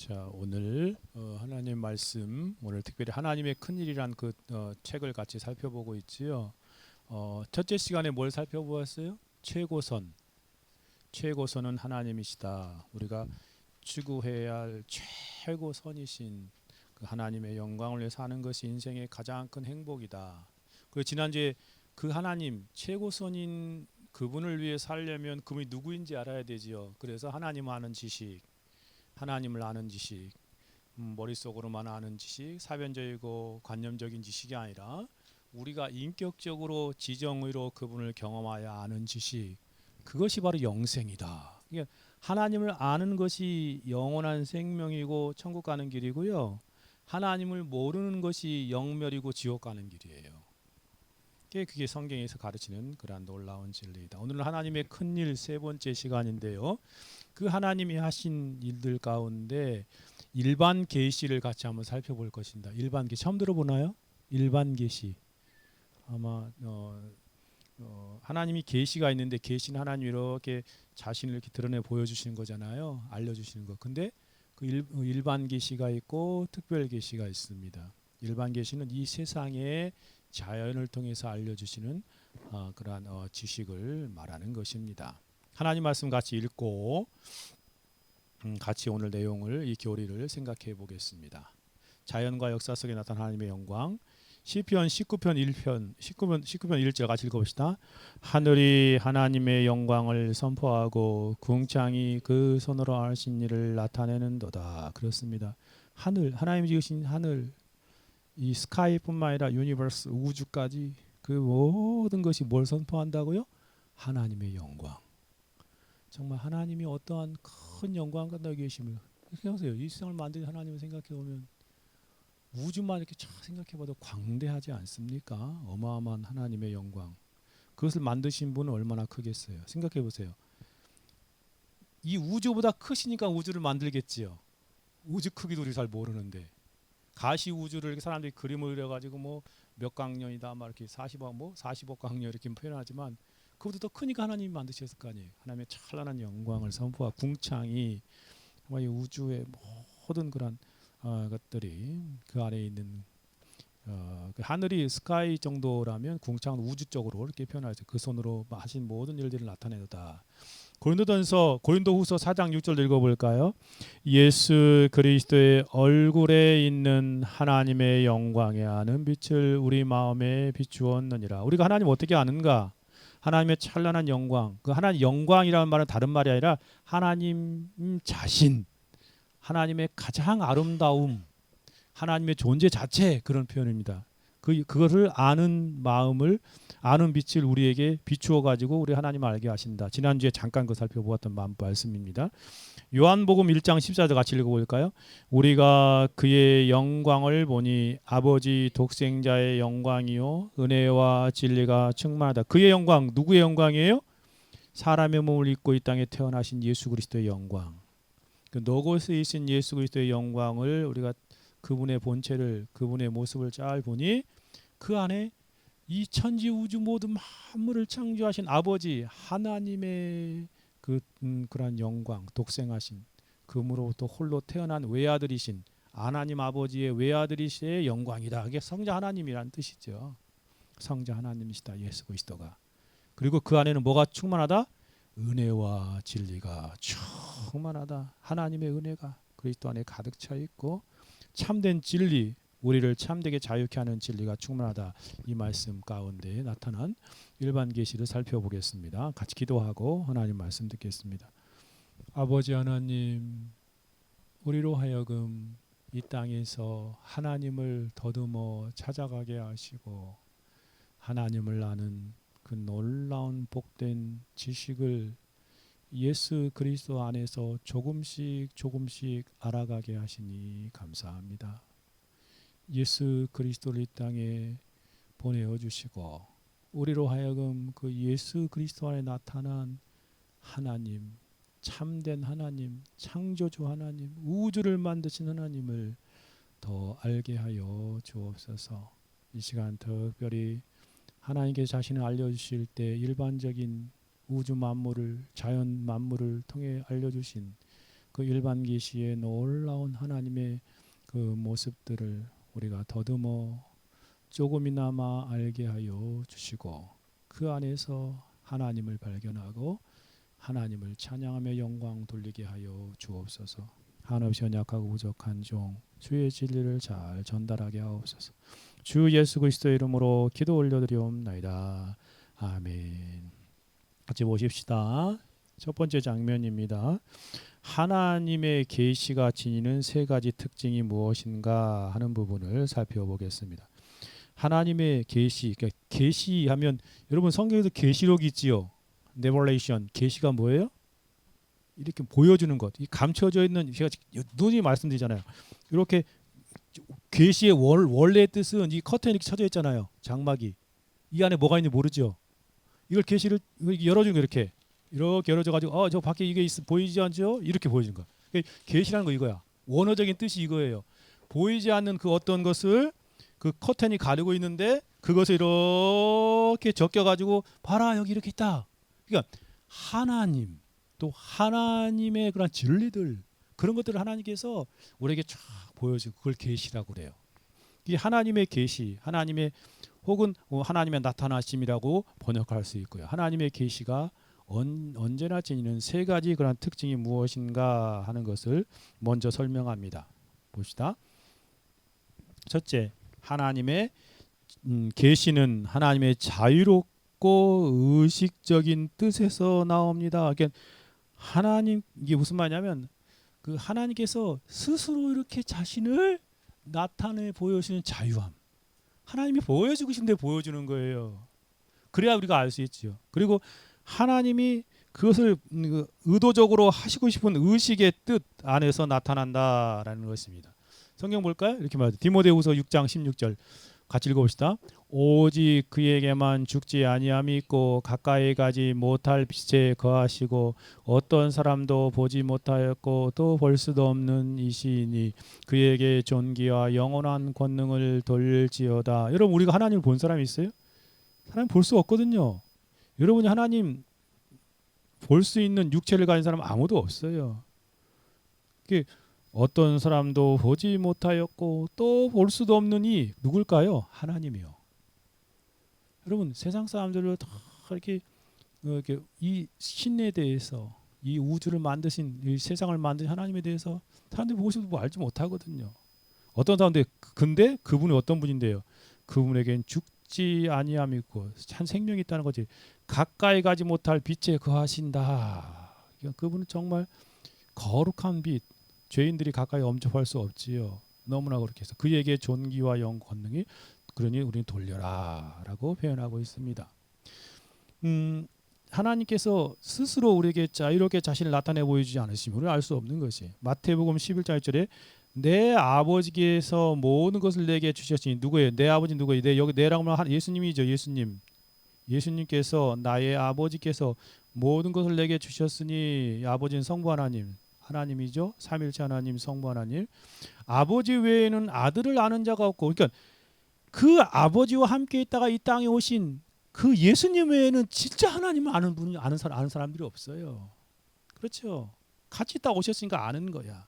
자, 오늘 하나님 말씀, 오늘 특별히 하나님의 큰일이란 그 책을 같이 살펴보고 있지요. 첫째 시간에 뭘 살펴보았어요? 최고선. 최고선은 하나님이시다. 우리가 추구해야 할 최고선이신 그 하나님의 영광을 위해 사는 것이 인생의 가장 큰 행복이다. 그리고 지난주에 그 하나님 최고선인 그분을 위해 살려면 그분이 누구인지 알아야 되지요. 그래서 하나님 아는 지식, 하나님을 아는 지식, 머릿속으로만 아는 지식, 사변적이고 관념적인 지식이 아니라 우리가 인격적으로 지정의로 그분을 경험하여 아는 지식, 그것이 바로 영생이다. 그러니까 하나님을 아는 것이 영원한 생명이고 천국 가는 길이고요. 하나님을 모르는 것이 영멸이고 지옥 가는 길이에요. 그게 성경에서 가르치는 그러한 놀라운 진리이다. 오늘은 하나님의 큰일 세 번째 시간인데요. 그 하나님이 하신 일들 가운데 일반 계시를 같이 한번 살펴볼 것입니다. 일반 계시 처음 들어보나요? 일반 계시. 아마 하나님이 계시가 있는데 계시는 하나님이 이렇게 자신을 이렇게 드러내 보여주시는 거잖아요. 알려주시는 거. 근데 그 일반 계시가 있고 특별 계시가 있습니다. 일반 계시는 이 세상의 자연을 통해서 알려주시는 그러한 지식을 말하는 것입니다. 하나님 말씀 같이 읽고 같이 오늘 내용을 이 교리를 생각해 보겠습니다. 자연과 역사 속에 나타난 하나님의 영광. 시편 19편 1편 19편 1절 같이 읽어봅시다. 하늘이 하나님의 영광을 선포하고 궁창이 그 손으로 하신 일을 나타내는도다. 그렇습니다. 하늘, 하나님이 지으신 하늘, 이 스카이뿐만 아니라 유니버스, 우주까지 그 모든 것이 뭘 선포한다고요? 하나님의 영광. 정말 하나님이 어떠한 큰 영광과 나 계심을 생각하세요. 이 세상을 만든 하나님을 생각해 보면 우주만 이렇게 쫙 생각해봐도 광대하지 않습니까? 어마어마한 하나님의 영광. 그것을 만드신 분은 얼마나 크겠어요. 생각해 보세요. 이 우주보다 크시니까 우주를 만들겠지요. 우주 크기도 우리 잘 모르는데 가시 우주를 이렇게 사람들이 그림을 그려가지고 뭐 몇 강년이다 막 이렇게 40억 강년 이렇게 표현하지만 그보다 더 크니까 하나님이 만드셨을 거 아니에요. 하나님의 찬란한 영광을 선포하 궁창이 정말 이 우주의 모든 그런 것들이 그 안에 있는 그 하늘이 스카이 정도라면 궁창은 우주 쪽으로 이렇게 표현하죠. 그 손으로 하신 모든 일들을 나타내다. 고린도후서 4장 6절 읽어볼까요? 예수 그리스도의 얼굴에 있는 하나님의 영광에 아는 빛을 우리 마음에 비추었느니라. 우리가 하나님 어떻게 아는가? 하나님의 찬란한 영광. 그 하나님 영광이라는 말은 다른 말이 아니라 하나님 자신, 하나님의 가장 아름다움, 하나님의 존재 자체, 그런 표현입니다. 그것을 아는 마음을, 아는 빛을 우리에게 비추어 가지고 우리 하나님을 알게 하신다. 지난주에 잠깐 그 살펴보았던 말씀입니다. 요한복음 1장 14절 같이 읽어볼까요? 우리가 그의 영광을 보니 아버지 독생자의 영광이요 은혜와 진리가 충만하다. 그의 영광, 누구의 영광이에요? 사람의 몸을 입고 이 땅에 태어나신 예수 그리스도의 영광. 그 노고스에 있은 예수 그리스도의 영광을 우리가 그분의 본체를, 그분의 모습을 잘 보니 그 안에 이 천지 우주 모든 만물을 창조하신 아버지 하나님의 그러한 영광, 독생하신 그므로부터 홀로 태어난 외아들이신 하나님 아버지의 외아들이시의 영광이다. 그게 성자 하나님이란 뜻이죠. 성자 하나님이시다, 예수 그리스도가. 그리고 그 안에는 뭐가 충만하다? 은혜와 진리가 충만하다. 하나님의 은혜가 그리스도 안에 가득 차 있고 참된 진리, 우리를 참되게 자유케 하는 진리가 충만하다. 이 말씀 가운데 나타난 일반 계시를 살펴보겠습니다. 같이 기도하고 하나님 말씀 듣겠습니다. 아버지 하나님, 우리로 하여금 이 땅에서 하나님을 더듬어 찾아가게 하시고 하나님을 아는 그 놀라운 복된 지식을 예수 그리스도 안에서 조금씩 알아가게 하시니 감사합니다. 예수 그리스도를 이 땅에 보내어 주시고 우리로 하여금 그 예수 그리스도 안에 나타난 하나님, 참된 하나님, 창조주 하나님, 우주를 만드신 하나님을 더 알게 하여 주옵소서. 이 시간 특별히 하나님께 자신을 알려주실 때 일반적인 우주 만물을, 자연 만물을 통해 알려주신 그 일반 계시의 놀라운 하나님의 그 모습들을 우리가 더듬어 조금이나마 알게 하여 주시고 그 안에서 하나님을 발견하고 하나님을 찬양하며 영광 돌리게 하여 주옵소서. 한없이 연약하고 부족한 종 주의 진리를 잘 전달하게 하옵소서. 주 예수 그리스도의 이름으로 기도 올려드리옵나이다. 아멘. 같이 보십시다. 첫 번째 장면입니다. 하나님의 계시가 지니는 세 가지 특징이 무엇인가 하는 부분을 살펴보겠습니다. 하나님의 계시, 그러니까 계시하면 여러분 성경에도 계시록이 있지요. 레벨레이션, 계시가 뭐예요? 이렇게 보여주는 것, 이 감춰져 있는, 제가 누누이 말씀드리잖아요. 이렇게 계시의 원래의 뜻은 이 커튼이 이렇게 쳐져 있잖아요. 장막이 이 안에 뭐가 있는지 모르죠. 이걸 계시를 열어주는 거 이렇게 열어져 가지고 저 밖에 이게 보이지 않죠? 이렇게 보여주는 거. 계시라는 거 이거야. 원어적인 뜻이 이거예요. 보이지 않는 그 어떤 것을 그 커튼이 가리고 있는데 그것을 이렇게 적겨 가지고 봐라 여기 이렇게 있다. 그러니까 하나님 또 하나님의 그런 진리들 그런 것들을 하나님께서 우리에게 쫙 보여주고 그걸 계시라고 그래요. 이 하나님의 계시, 하나님의 혹은 하나님의 나타나심이라고 번역할 수 있고요. 하나님의 계시가 언제나 지니는 세 가지 그런 특징이 무엇인가 하는 것을 먼저 설명합니다. 봅시다. 첫째, 하나님의 계시는 하나님의 자유롭고 의식적인 뜻에서 나옵니다. 그러니까 하나님 이게 무슨 말이냐면 그 하나님께서 스스로 이렇게 자신을 나타내 보여주시는 자유함. 하나님이 보여주고 싶은데 보여주는 거예요. 그래야 우리가 알 수 있죠. 그리고 하나님이 그것을 의도적으로 하시고 싶은 의식의 뜻 안에서 나타난다라는 것입니다. 성경 볼까요? 이렇게 말합니다. 디모데후서 6장 16절 같이 읽어봅시다. 오직 그에게만 죽지 아니함이 있고 가까이 가지 못할 빛에 거하시고 어떤 사람도 보지 못하였고 또 볼 수도 없는 이시이니 그에게 존귀와 영원한 권능을 돌릴지어다. 여러분 우리가 하나님을 본 사람이 있어요? 하나님 볼 수 없거든요. 여러분이 하나님 볼 수 있는 육체를 가진 사람 아무도 없어요. 어떤 사람도 보지 못하였고 또 볼 수도 없는 이 누굴까요? 하나님이요. 여러분 세상 사람들을 다 이렇게 이 신에 대해서 이 우주를 만드신 이 세상을 만드신 하나님에 대해서 사람들이 보고 싶어도 알지 못하거든요. 어떤 사람들 근데 그분이 어떤 분인데요? 그분에겐 죽지 아니함이 있고 한 생명이 있다는 거지. 가까이 가지 못할 빛에 거하신다. 그분은 정말 거룩한 빛. 죄인들이 가까이 엄접할 수 없지요. 너무나 그렇게 해서 그에게 존귀와 영 권능이 그러니 우리는 돌려라라고 표현하고 있습니다. 하나님께서 스스로 우리에게 자유롭게 자신을 나타내 보여주지 않으시면 우리는 알 수 없는 것이 마태복음 11장 1절에 내 아버지께서 모든 것을 내게 주셨으니 누구예요? 내 아버지 누구예요? 여기 내라고 하면 예수님이죠. 예수님께서 나의 아버지께서 모든 것을 내게 주셨으니 아버지는 성부 하나님이죠. 삼일체 하나님 성부 하나님. 아버지 외에는 아들을 아는 자가 없고 그러니까 그 아버지와 함께 있다가 이 땅에 오신 그 예수님 외에는 진짜 하나님을 아는 사람들이 없어요. 그렇죠. 같이 있다 오셨으니까 아는 거야.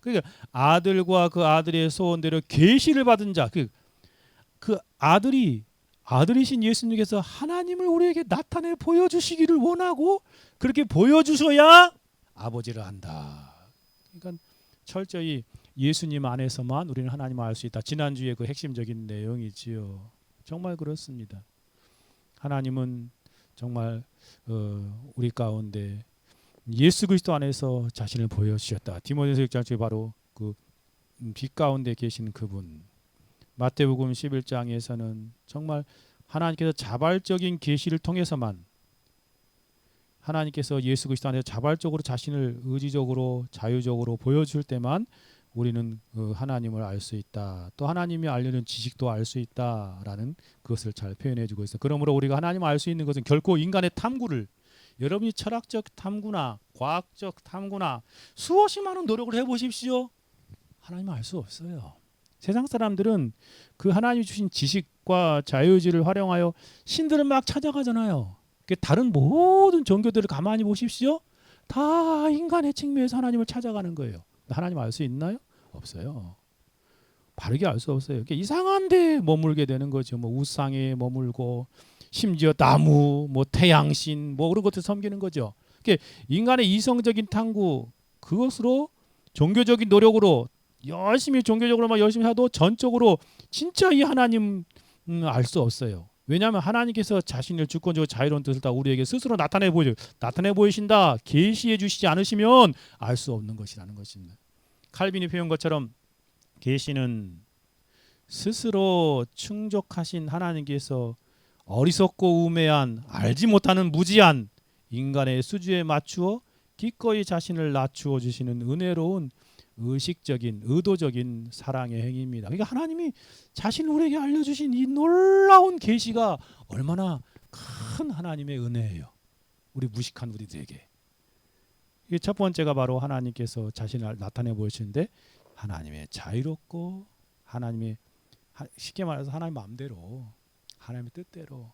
그러니까 아들과 그 아들의 소원대로 계시를 받은 자, 그 아들이신 예수님께서 하나님을 우리에게 나타내 보여주시기를 원하고 그렇게 보여주셔야 아버지를 안다. 그러니까 철저히 예수님 안에서만 우리는 하나님을 알 수 있다. 지난주에 그 핵심적인 내용이지요. 정말 그렇습니다. 하나님은 정말 우리 가운데 예수 그리스도 안에서 자신을 보여주셨다. 디모데후서 6장에 바로 그 빛 가운데 계신 그분. 마태복음 11장에서는 정말 하나님께서 자발적인 계시를 통해서만 하나님께서 예수 그리스도 안에서 자발적으로 자신을 의지적으로 자유적으로 보여줄 때만 우리는 하나님을 알 수 있다. 또 하나님이 알려는 지식도 알 수 있다라는 그것을 잘 표현해주고 있어요. 그러므로 우리가 하나님을 알 수 있는 것은 결코 인간의 탐구를 여러분이 철학적 탐구나 과학적 탐구나 수없이 많은 노력을 해보십시오. 하나님을 알 수 없어요. 세상 사람들은 그 하나님이 주신 지식과 자유의지를 활용하여 신들을 막 찾아가잖아요. 다른 모든 종교들을 가만히 보십시오. 다 인간의 측면에서 하나님을 찾아가는 거예요. 하나님 알 수 있나요? 없어요. 바르게 알 수 없어요. 이상한 데 머물게 되는 거죠. 뭐 우상에 머물고 심지어 나무, 뭐 태양신, 뭐 그런 것들 섬기는 거죠. 인간의 이성적인 탐구 그것으로 종교적인 노력으로 열심히 종교적으로만 열심히 해도 전적으로 진짜 이 하나님 알 수 없어요. 왜냐하면 하나님께서 자신을 주권적으로 자유로운 뜻을 다 우리에게 스스로 나타내 보이신다. 계시해 주시지 않으시면 알 수 없는 것이라는 것입니다. 칼빈이 표현 것처럼 계시는 스스로 충족하신 하나님께서 어리석고 우매한 알지 못하는 무지한 인간의 수주에 맞추어 기꺼이 자신을 낮추어 주시는 은혜로운 의식적인 의도적인 사랑의 행위입니다. 그러니까 하나님이 자신을 우리에게 알려주신 이 놀라운 계시가 얼마나 큰 하나님의 은혜예요. 우리 무식한 우리들에게. 이게 첫 번째가 바로 하나님께서 자신을 나타내 보이시는데 하나님의 자유롭고 하나님의 쉽게 말해서 하나님 마음대로 하나님의 뜻대로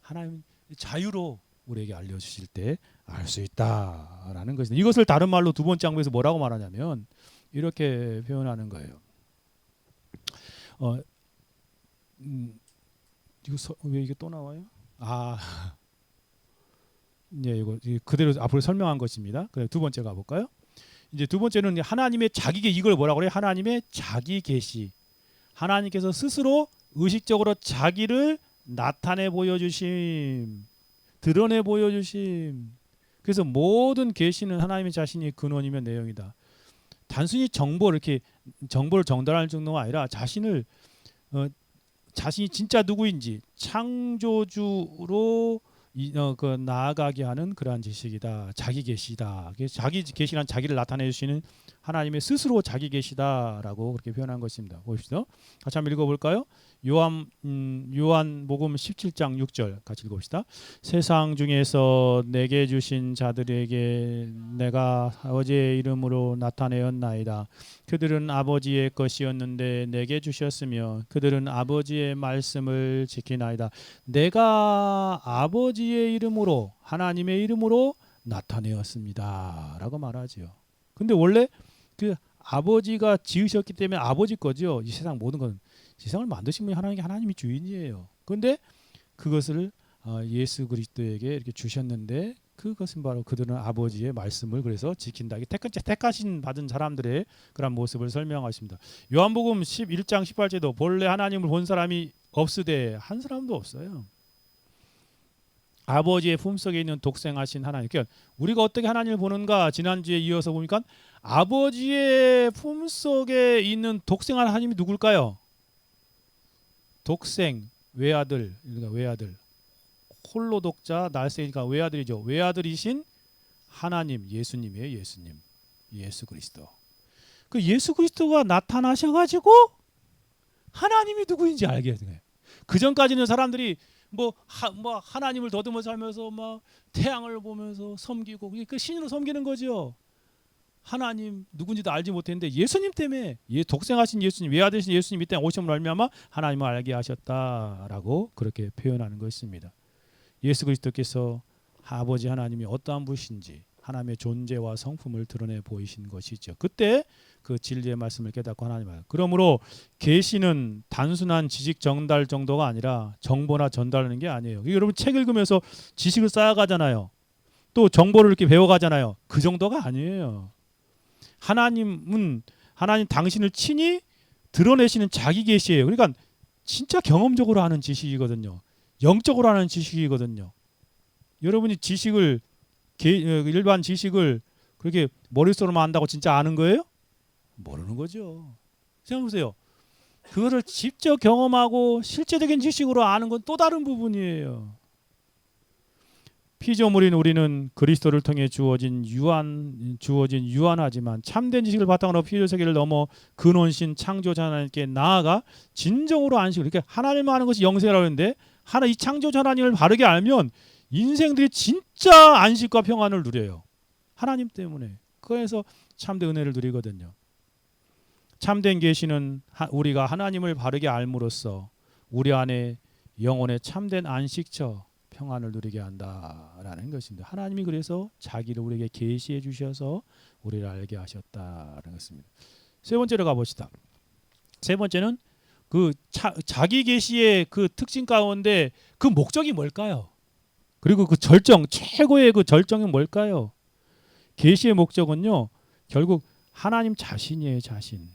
하나님 자유로 우리에게 알려주실 때 알 수 있다라는 것입니다. 이것을 다른 말로 두 번째 항목에서 뭐라고 말하냐면 이렇게 표현하는 거예요. 왜 이게 또 나와요? 이거 그대로 앞으로 설명한 것입니다. 그래 두 번째 가볼까요? 이제 두 번째는 하나님의 이걸 뭐라고 그래요? 하나님의 자기 계시. 하나님께서 스스로 의식적으로 자기를 나타내 보여주심, 드러내 보여주심. 그래서 모든 계시는 하나님의 자신이 근원이며 내용이다. 단순히 정보를 전달할 정도가 아니라 자신이 진짜 누구인지 창조주로 나아가게 하는 그러한 지식이다. 자기 계시다. 자기 계시란 자기를 나타내 주시는 하나님의 스스로 자기 계시다라고 그렇게 표현한 것입니다. 보십시오. 같이 한번 읽어볼까요? 요한복음 17장 6절 같이 읽어봅시다. 세상 중에서 내게 주신 자들에게 내가 아버지의 이름으로 나타내었나이다. 그들은 아버지의 것이었는데 내게 주셨으며 그들은 아버지의 말씀을 지키나이다. 내가 아버지의 이름으로 하나님의 이름으로 나타내었습니다. 라고 말하지요. 근데 원래 그 아버지가 지으셨기 때문에 아버지 거죠. 이 세상 모든 건 세상을 만드신 분이 하나님이 주인이에요. 그런데 그것을 예수 그리스도에게 이렇게 주셨는데 그것은 바로 그들은 아버지의 말씀을 그래서 지킨다. 택하신 받은 사람들의 그런 모습을 설명하십니다. 요한복음 11장 18절도 본래 하나님을 본 사람이 없으되 한 사람도 없어요. 아버지의 품속에 있는 독생하신 하나님. 그러니까 우리가 어떻게 하나님을 보는가 지난주에 이어서 보니까 아버지의 품속에 있는 독생한 하나님이 누굴까요? 독생, 외아들, 그러니까 외아들. 홀로 독자, 날생이니까 외아들이죠. 외아들이신 하나님, 예수님이에요. 예수님. 예수 그리스도. 그 예수 그리스도가 나타나셔가지고 하나님이 누구인지 알게 되는 거예요. 그 전까지는 사람들이 하나님을 더듬어 살면서 막 태양을 보면서 섬기고 그 신으로 섬기는 거죠. 하나님 누군지도 알지 못했는데 예수님 때문에 독생하신 예수님 외아들이신 예수님 이 땅에 오심을 말미암아 하나님을 알게 하셨다라고 그렇게 표현하는 것입니다. 예수 그리스도께서 아버지 하나님이 어떠한 분이신지 하나님의 존재와 성품을 드러내 보이신 것이죠. 그때 그 진리의 말씀을 깨닫고 하나님 알. 그러므로 계시는 단순한 지식 전달 정도가 아니라 정보나 전달하는 게 아니에요. 여러분 책 읽으면서 지식을 쌓아가잖아요. 또 정보를 이렇게 배워가잖아요. 그 정도가 아니에요. 하나님 당신을 친히 드러내시는 자기 계시예요. 그러니까 진짜 경험적으로 하는 지식이거든요. 영적으로 하는 지식이거든요. 여러분이 일반 지식을 그렇게 머릿속으로만 안다고 진짜 아는 거예요? 모르는 거죠. 생각해보세요. 그거를 직접 경험하고 실제적인 지식으로 아는 건 또 다른 부분이에요. 피조물인 우리는 그리스도를 통해 주어진 유한하지만 참된 지식을 바탕으로 피조 세계를 넘어 근원신 창조자 하나님께 나아가 진정으로 안식을, 그러니까 하나님만 아는 것이 영생이라고 하는데 이 창조자 하나님을 바르게 알면 인생들이 진짜 안식과 평안을 누려요. 하나님 때문에. 그래서 참된 은혜를 누리거든요. 참된 계시는 우리가 하나님을 바르게 알므로써 우리 안에 영혼의 참된 안식처, 평안을 누리게 한다라는 것입니다. 하나님이 그래서 자기를 우리에게 계시해 주셔서 우리를 알게 하셨다라는 것입니다. 세 번째로 가봅시다. 세 번째는 그 자기 계시의 그 특징 가운데 그 목적이 뭘까요? 그리고 그 절정, 최고의 그 절정이 뭘까요? 계시의 목적은요, 결국 하나님 자신이에요. 자신.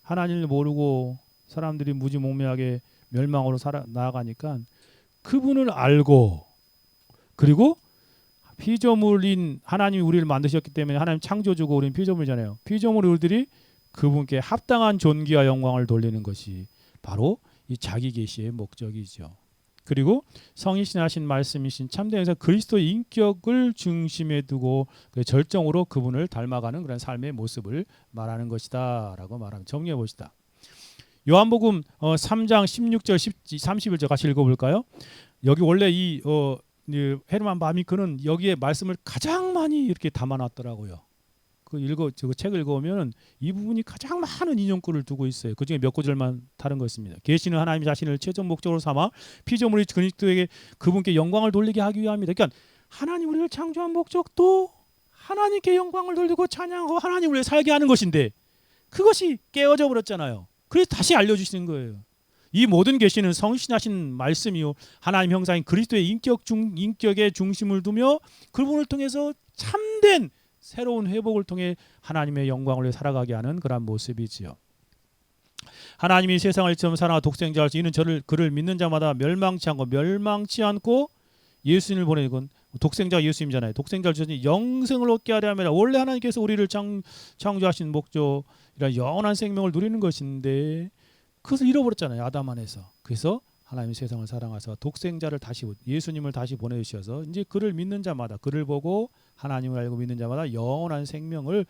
하나님을 모르고 사람들이 무지몽매하게 멸망으로 나아가니까 그분을 알고, 그리고 피조물인 하나님이 우리를 만드셨기 때문에 하나님 창조주고 우리는 피조물이잖아요. 피조물 우리들이 그분께 합당한 존귀와 영광을 돌리는 것이 바로 이 자기 계시의 목적이죠. 그리고 성이신 하신 말씀이신 참되면서 그리스도의 인격을 중심에 두고 그 절정으로 그분을 닮아가는 그런 삶의 모습을 말하는 것이다 라고 말합니다. 정리해 봅시다. 요한복음 3장 16절 31절 같이 읽어볼까요? 여기 원래 이 헤르만 바미크는 여기에 말씀을 가장 많이 이렇게 담아놨더라고요. 그 책을 읽어보면 이 부분이 가장 많은 인용글을 두고 있어요. 그 중에 몇 구절만 다른 것입니다. 계시는 하나님 자신을 최종 목적으로 삼아 피조물이 그리스도에게 그분께 영광을 돌리게 하기 위함이다. 그러니까 하나님 우리를 창조한 목적도 하나님께 영광을 돌리고 찬양하고 하나님 우리를 살게 하는 것인데 그것이 깨어져 버렸잖아요. 그래서 다시 알려주시는 거예요. 이 모든 계시는 성신하신 말씀이요 하나님 형상인 그리스도의 인격의 중심을 두며 그분을 통해서 참된 새로운 회복을 통해 하나님의 영광을 위해 살아가게 하는 그런 모습이지요. 하나님이 세상을 처음 사랑하 독생자를 이는 그를 믿는 자마다 멸망치 않고 예수님을 보내는 건 독생자가 예수님이잖아요. 독생자를 주시니 영생을 얻게 하려 함이라. 원래 하나님께서 우리를 창조하신 목적이라 영원한 생명을 누리는 것인데 그것을 잃어버렸잖아요. 아담 안에서. 그래서 하나님이 세상을 사랑하사 독생자를 다시 예수님을 다시 보내주셔서 이제 그를 믿는 자마다 그를 보고 하나님을 알고 믿는 자마다 영원한 생명을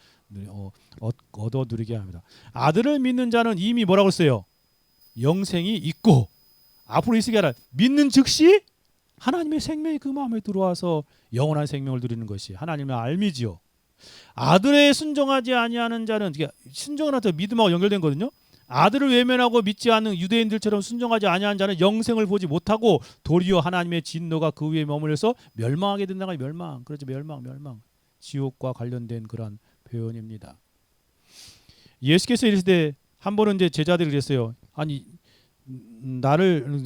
얻어 누리게 합니다. 아들을 믿는 자는 이미 뭐라고 했어요? 영생이 있고 앞으로 있으게 하라. 믿는 즉시 하나님의 생명이 그 마음에 들어와서 영원한 생명을 누리는 것이 하나님의 알미지요. 아들에 순종하지 아니하는 자는 순종은 하여튼 믿음하고 연결된 거거든요. 아들을 외면하고 믿지 않는 유대인들처럼 순종하지 아니하는 자는 영생을 보지 못하고 도리어 하나님의 진노가 그 위에 머물러서 멸망하게 된다가 멸망. 그렇죠. 멸망. 지옥과 관련된 그런 표현입니다. 예수께서 이랬을 때 한 번은 이제 제자들이 그랬어요. 아니 나를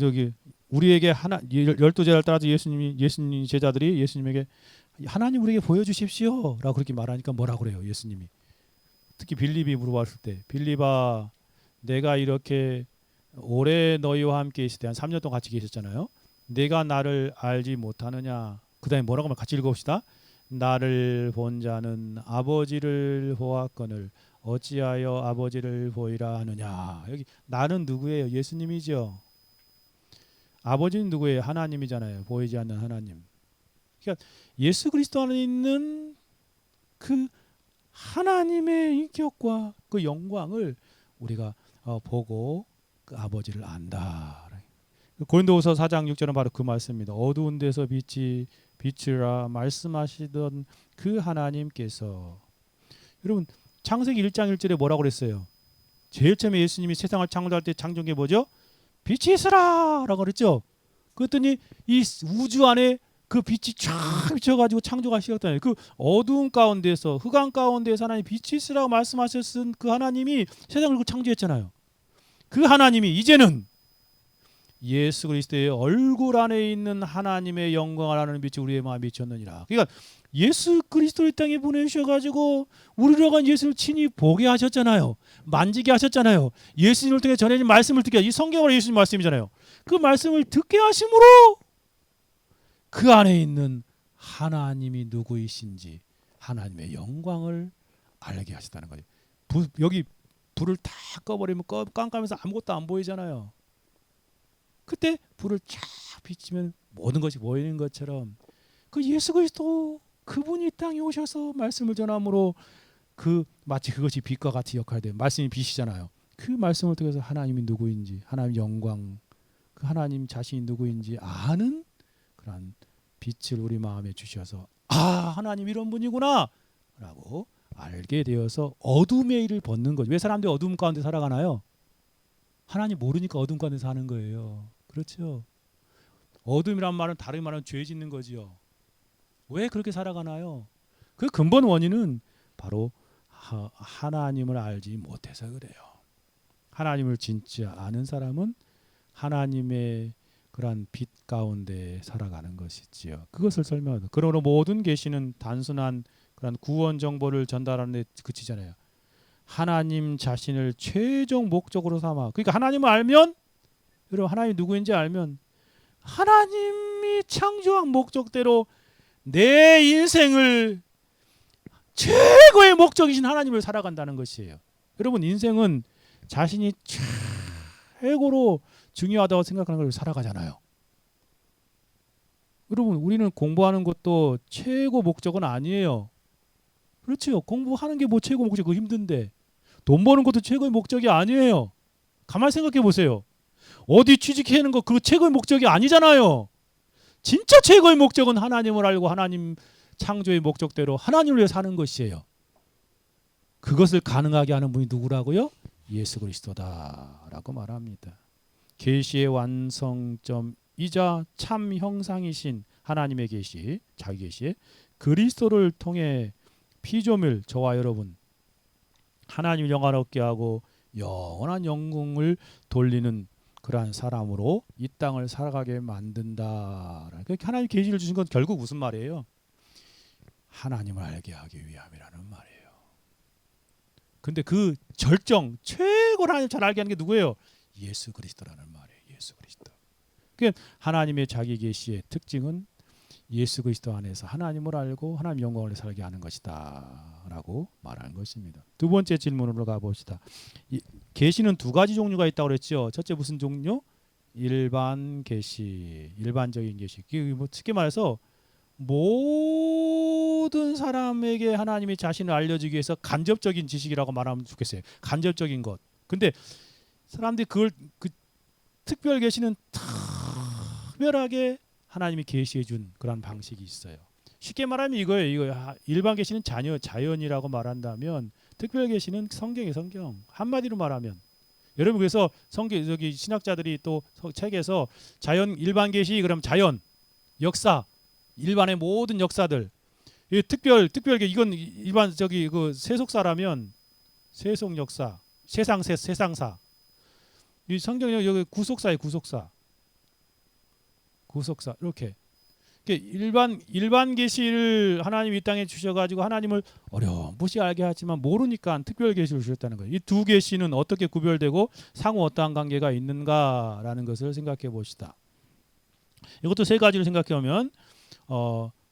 우리에게 열두 제자를 따라서 예수님 제자들이 예수님에게 하나님 우리에게 보여주십시오라고 그렇게 말하니까 뭐라 그래요? 예수님이 특히 빌립이 물어봤을 때 빌립아 내가 이렇게 오래 너희와 함께 있을 때 한 3년 동안 같이 계셨잖아요. 내가 나를 알지 못하느냐. 그 다음에 뭐라고 하면 같이 읽어봅시다. 나를 본 자는 아버지를 보았거늘 어찌하여 아버지를 보이라 하느냐. 여기 나는 누구예요? 예수님이죠. 아버지는 누구예요? 하나님이잖아요. 보이지 않는 하나님. 그러니까 예수 그리스도 안에 있는 그 하나님의 인격과 그 영광을 우리가 보고 그 아버지를 안다. 고린도후서 4장 6절은 바로 그 말씀입니다. 어두운 데서 빛이 빛이라 말씀하시던 그 하나님께서 여러분 창세기 1장 1절에 뭐라고 그랬어요? 제일 처음에 예수님이 세상을 창조할 때 창조한 게 뭐죠? 빛이 있으라 라고 그랬죠. 그랬더니 이 우주 안에 그 빛이 쫙 비춰가지고 창조가 시작되는 그 어두운 가운데서 흑암 가운데서 하나님 빛이 있으라고 말씀하셨은 그 하나님이 세상을 창조했잖아요. 그 하나님이 이제는 예수 그리스도의 얼굴 안에 있는 하나님의 영광을 하는 빛이 우리의 마음에 비쳤느니라. 그러니까 예수 그리스도를 땅에 보내주셔가지고 우리로 예수를 친히 보게 하셨잖아요. 만지게 하셨잖아요. 예수님을 통해 전해진 말씀을 듣게 이 성경으로 예수님 말씀이잖아요. 그 말씀을 듣게 하심으로 그 안에 있는 하나님이 누구이신지 하나님의 영광을 알게 하셨다는 거예요. 여기 불을 다 꺼버리면 깜깜해서 아무것도 안 보이잖아요. 그때 불을 쫙 비치면 모든 것이 보이는 것처럼 그 예수 그리스도 그분이 땅에 오셔서 말씀을 전함으로 마치 그것이 빛과 같이 역할이 돼요. 말씀이 빛이잖아요. 그 말씀을 통해서 하나님이 누구인지 하나님의 영광 그 하나님 자신이 누구인지 아는 그런 빛을 우리 마음에 주셔서 하나님 이런 분이구나 라고 알게 되어서 어둠의 일을 벗는 거죠. 왜 사람들이 어둠 가운데 살아가나요? 하나님 모르니까 어둠 가운데 사는 거예요. 그렇죠. 어둠이란 말은 다르게 말하면 죄 짓는 거지요. 왜 그렇게 살아가나요? 그 근본 원인은 바로 하나님을 알지 못해서 그래요. 하나님을 진짜 아는 사람은 하나님의 그러한 빛 가운데 살아가는 것이지요. 그것을 설명하다. 그러므로 모든 계시는 단순한 그런 구원 정보를 전달하는 데 그치잖아요. 하나님 자신을 최종 목적으로 삼아. 그러니까 하나님을 알면, 여러분 하나님이 누구인지 알면 하나님이 창조한 목적대로 내 인생을 최고의 목적이신 하나님을 살아간다는 것이에요. 여러분 인생은 자신이 최고로 중요하다고 생각하는 걸 살아가잖아요. 여러분 우리는 공부하는 것도 최고 목적은 아니에요. 그렇죠. 공부하는 게 뭐 최고 목적, 그거 힘든데. 돈 버는 것도 최고의 목적이 아니에요. 가만히 생각해 보세요. 어디 취직하는 거 그거 최고의 목적이 아니잖아요. 진짜 최고의 목적은 하나님을 알고 하나님 창조의 목적대로 하나님을 위해 사는 것이에요. 그것을 가능하게 하는 분이 누구라고요? 예수 그리스도다라고 말합니다. 계시의 완성점이자 참 형상이신 하나님의 계시, 자기 계시에 그리스도를 통해 피조물 저와 여러분 하나님을 영화롭게 하고 영원한 영광을 돌리는 그러한 사람으로 이 땅을 살아가게 만든다. 하나님 계시를 주신 건 결국 무슨 말이에요? 하나님을 알게 하기 위함이라는 말이에요. 근데 그 절정 최고로 하나님 잘 알게 하는 게 누구예요? 예수 그리스도라는 말이에요. 예수 그리스도. 그러니까 하나님의 자기 계시의 특징은 예수 그리스도 안에서 하나님을 알고 하나님 영광을 살게 하는 것이다라고 말하는 것입니다. 두 번째 질문으로 가봅시다. 계시는 두 가지 종류가 있다고 그랬죠. 첫째 무슨 종류? 일반 계시, 일반적인 계시. 뭐 쉽게 말해서 모든 사람에게 하나님이 자신을 알려주기 위해서 간접적인 지식이라고 말하면 좋겠어요. 간접적인 것. 근데 사람들이 그걸 특별 계시는 특별하게 하나님이 계시해 준 그런 방식이 있어요. 쉽게 말하면 이거예요. 일반 계시는 자연이라고 말한다면 특별 계시는 성경의 성경. 한마디로 말하면 여러분 그래서 성경 여기 신학자들이 또 책에서 자연 일반 계시 그럼 자연 역사 일반의 모든 역사들 이 특별 이건 일반 저기 그 세속사라면 세속 역사 세상사 이 성경에 여기 구속사에 구속사 이렇게 일반 계시를 하나님이 이 땅에 주셔가지고 하나님을 어려움없이 알게 하지만 모르니까 특별 계시를 주셨다는 거예요. 이 두 계시는 어떻게 구별되고 상호 어떠한 관계가 있는가라는 것을 생각해 봅시다. 이것도 세 가지를 생각해 보면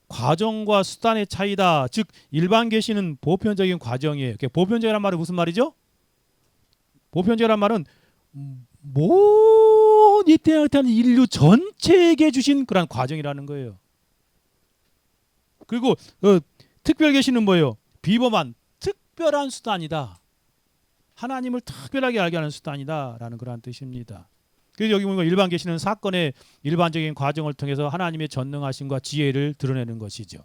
과정과 수단의 차이다. 즉 일반 계시는 보편적인 과정이에요. 보편적이란 말은 무슨 말이죠? 보편적이란 말은 이 땅에 태어난 인류 전체에게 주신 그런 과정이라는 거예요. 그리고 특별 계시는 뭐예요? 비범한 특별한 수단이다. 하나님을 특별하게 알게 하는 수단이다라는 그런 뜻입니다. 그래서 여기 보면 일반 계시는 사건의 일반적인 과정을 통해서 하나님의 전능하심과 지혜를 드러내는 것이죠.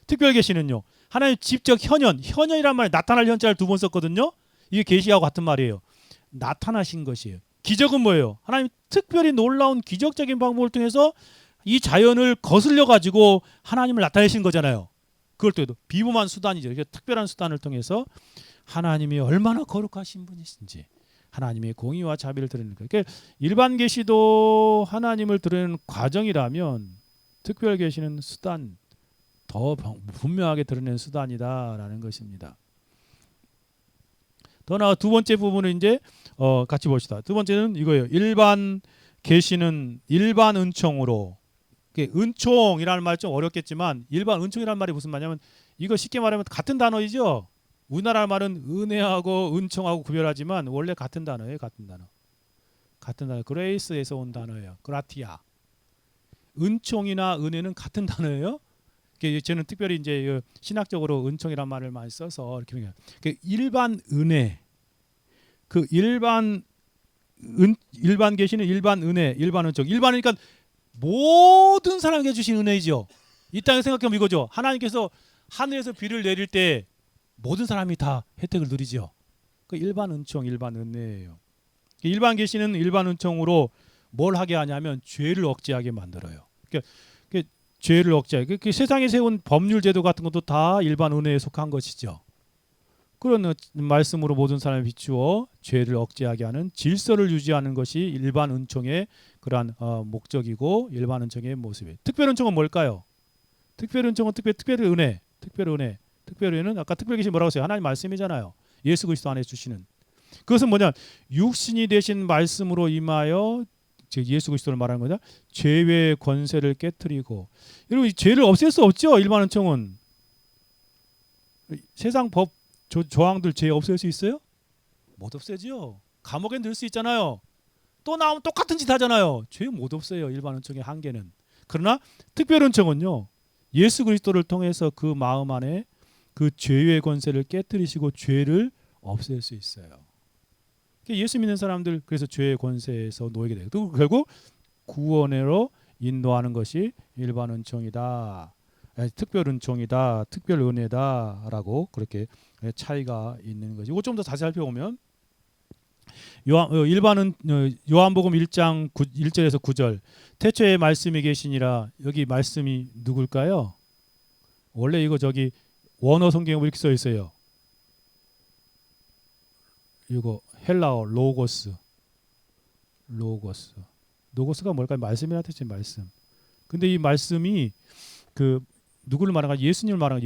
특별 계시는요. 하나님 직접 현현이란 말에 나타날 현자를 두 번 썼거든요. 이게 계시하고 같은 말이에요. 나타나신 것이에요. 기적은 뭐예요? 하나님 특별히 놀라운 기적적인 방법을 통해서 이 자연을 거슬려 가지고 하나님을 나타내신 거잖아요. 그걸 또 비범한 수단이죠. 특별한 수단을 통해서 하나님이 얼마나 거룩하신 분이신지 하나님의 공의와 자비를 드러내는 거예요. 그러니까 일반 계시도 하나님을 드러내는 과정이라면 특별 계시는 수단 더 분명하게 드러내는 수단이다라는 것입니다. 더 나아 두 번째 부분은 이제 같이 봅시다. 두 번째는 이거예요. 일반 계시는 일반 은총으로 은총이라는 말 좀 어렵겠지만 일반 은총이라는 말이 무슨 말이냐면 이거 쉽게 말하면 같은 단어이죠. 우리나라 말은 은혜하고 은총하고 구별하지만 원래 같은 단어예요. 같은 단어. 그레이스에서 온 단어예요. 그라티아. 은총이나 은혜는 같은 단어예요. 저는 특별히 이제 신학적으로 은총이란 말을 많이 써서 이렇게 얘기해요. 일반 은혜, 일반 계시는 일반 은혜, 일반 은총. 일반이니까 모든 사람에게 주신 은혜이죠. 이 땅에 생각하면 이거죠. 하나님께서 하늘에서 비를 내릴 때 모든 사람이 다 혜택을 누리죠. 일반 은총, 일반 은혜예요. 일반 계시는 일반 은총으로 뭘 하게 하냐면 죄를 억제하게 만들어요. 그러니까 죄를 억제하게. 세상에 세운 법률 제도 같은 것도 다 일반 은혜에 속한 것이죠. 그런 말씀으로 모든 사람을 비추어 죄를 억제하게 하는 질서를 유지하는 것이 일반 은총의 그러한 목적이고 일반 은총의 모습이에요. 특별 은총은 뭘까요? 특별 은총은 특별 은혜, 특별 은혜는 아까 특별 계시 뭐라고 했어요? 하나님 말씀이잖아요. 예수 그리스도 안에 주시는. 그것은 뭐냐? 육신이 되신 말씀으로 임하여 즉 예수 그리스도를 말하는 거냐? 죄의 권세를 깨뜨리고. 여러분 이 죄를 없앨 수 없죠. 일반 은총은 세상 법 조항들 죄 없앨 수 있어요? 못 없애죠. 감옥에 넣을 수 있잖아요. 또 나오면 똑같은 짓 하잖아요. 죄 못 없애요. 일반 은총의 한계는. 그러나 특별 은총은요. 예수 그리스도를 통해서 그 마음 안에 그 죄의 권세를 깨뜨리시고 죄를 없앨 수 있어요. 예수 믿는 사람들 그래서 죄의 권세에서 놓이게 돼요. 또 결국 구원으로 인도하는 것이 일반 은총이다. 특별 은총이다. 특별 은혜다라고 그렇게 차이가 있는 거죠. 이거 좀 더 자세히 살펴보면 요한복음 1장 1절에서 9절 태초에 말씀이 계시니라. 여기 말씀이 누굴까요? 원래 이거 저기 원어 성경에 이렇게 써 있어요. 이거 헬라어 로고스가 뭘까요? 말씀이라 뜻이 말씀. 근데 이 말씀이 그 누구를 말하는가? 예수님을 말하는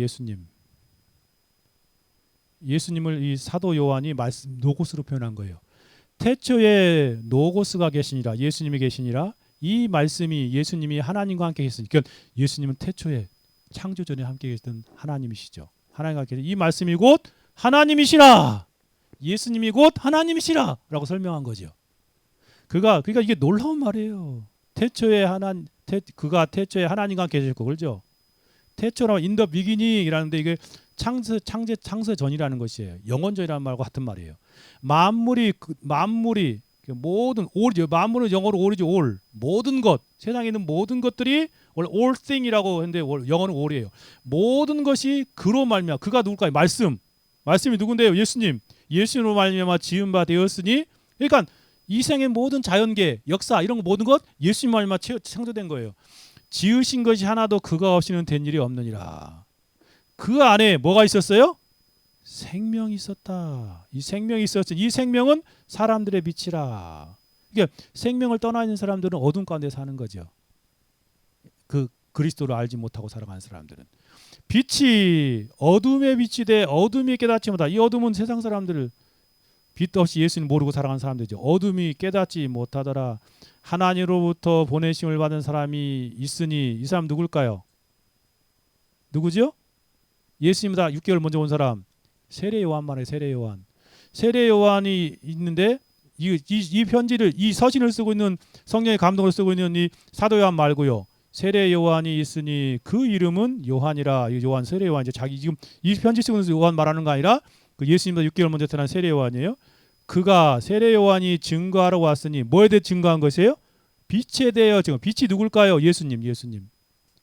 예수님을 이 사도 요한이 말씀 로고스로 표현한 거예요. 태초에 로고스가 계시니라. 예수님이 계시니라. 이 말씀이 예수님이 하나님과 함께 계시니까 예수님은 태초에 창조 전에 함께 계시던 하나님이시죠. 하나님과 함께 이 말씀이 곧 하나님이시라. 예수님이 곧 하나님이시라라고 설명한 거죠. 그러니까 이게 놀라운 말이에요. 그가 태초에 하나님과 함께 계셨고 그렇죠. 태초라면 in the beginning이라는데 이게 창세 전이라는 것이에요. 영원전이라는 말과 같은 말이에요. 만물이 모든 만물은 영어로 all이죠. all. 모든 것 세상에 있는 모든 것들이 원래 all thing이라고 했는데 영어는 all이에요. 모든 것이 그로 말미암아 그가 누굴까요? 말씀이 누군데요? 예수님으로 말미암아 지은 바 되었으니 그러니까 이 생의 모든 자연계 역사 이런 거 모든 것 예수님 말미암아 창조된 거예요. 지으신 것이 하나도 그가 없이는 된 일이 없느니라. 그 안에 뭐가 있었어요? 생명이 있었다. 이 생명이 있었지. 이 생명은 사람들의 빛이라. 그러니까 생명을 떠나 있는 사람들은 어둠 가운데 사는 거죠. 그 그리스도를 알지 못하고 살아가는 사람들은 빛이 어둠의 빛이 돼 어둠이 깨닫지 못하다. 이 어둠은 세상 사람들을 빛 없이 예수님 모르고 살아가는 사람들이죠. 어둠이 깨닫지 못하더라. 하나님으로부터 보내심을 받은 사람이 있으니 이 사람 누굴까요? 누구죠? 예수님보다 6개월 먼저 온 사람 세례 요한 말이에요. 세례 요한이 있는데 이 편지를 이 서신을 쓰고 있는 성령의 감동을 쓰고 있는 이 사도 요한 말고요. 세례 요한이 있으니 그 이름은 요한이라. 이 요한 세례 요한 이제 자기 지금 이 편지 쓰고 있는 요한 말하는 거 아니라 그 예수님보다 6개월 먼저 태어난 세례 요한이에요. 그가 세례 요한이 증거하러 왔으니 뭐에 대해 증거한 것이에요? 빛에 대하여 증거. 빛이 누굴까요? 예수님.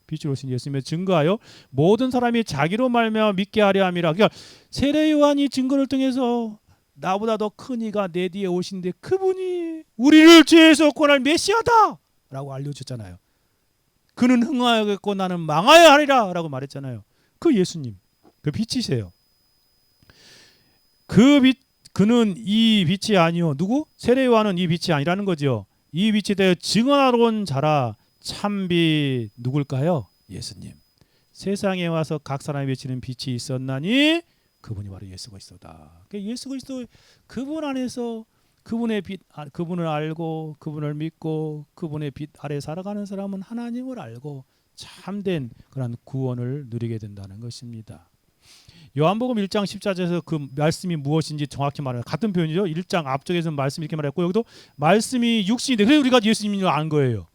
빛으로 오신 예수님의 증거하여 모든 사람이 자기로 말미암아 믿게 하려 함이라. 그러니까 세례 요한이 증거를 통해서 나보다 더 큰 이가 내 뒤에 오신데 그분이 우리를 죄에서 구원할 메시아다라고 알려줬잖아요. 그는 흥하여겠고 나는 망하여 하리라라고 말했잖아요. 그 예수님, 그 빛이세요. 그는 이 빛이 아니요. 누구? 세례 요한은 이 빛이 아니라는 거죠. 이 빛에 대해 증언하러 온 자라. 참빛 누굴까요? 예수님. 세상에 와서 각 사람이 비치는 빛이 있었나니 그분이 바로 예수 그리스도다. 예수 그리스도 그분 안에서 그분의 빛, 그분을 알고 그분을 믿고 그분의 빛 아래 살아가는 사람은 하나님을 알고 참된 그런 구원을 누리게 된다는 것입니다. 요한복음 1장 14절에서 그 말씀이 무엇인지 정확히 말하는 같은 표현이죠. 1장 앞쪽에서는 말씀이 이렇게 말했고 여기도 말씀이 육신이 돼. 그래서 우리가 예수님인 줄 안 거예요.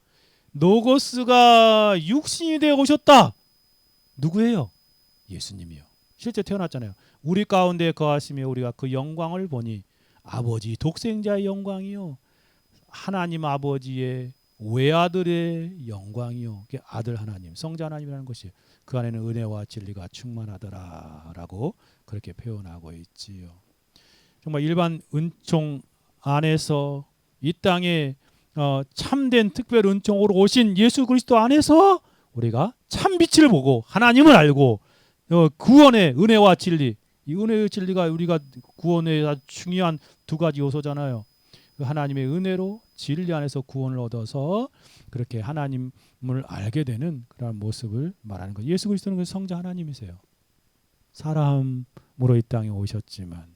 노고스가 육신이 되어 오셨다. 누구예요? 예수님이요. 실제 태어났잖아요. 우리 가운데 거하시며 우리가 그 영광을 보니 아버지 독생자의 영광이요. 하나님 아버지의 외아들의 영광이요. 그게 아들 하나님, 성자 하나님이라는 것이에요. 그 안에는 은혜와 진리가 충만하더라라고 그렇게 표현하고 있지요. 정말 일반 은총 안에서 이 땅에 참된 특별 은총으로 오신 예수 그리스도 안에서 우리가 참 빛을 보고 하나님을 알고 구원의 은혜와 진리, 이 은혜의 진리가 우리가 구원의 아주 중요한 두 가지 요소잖아요. 하나님의 은혜로 진리 안에서 구원을 얻어서 그렇게 하나님을 알게 되는 그런 모습을 말하는 거예요. 예수 그리스도는 그 성자 하나님이세요. 사람으로 이 땅에 오셨지만,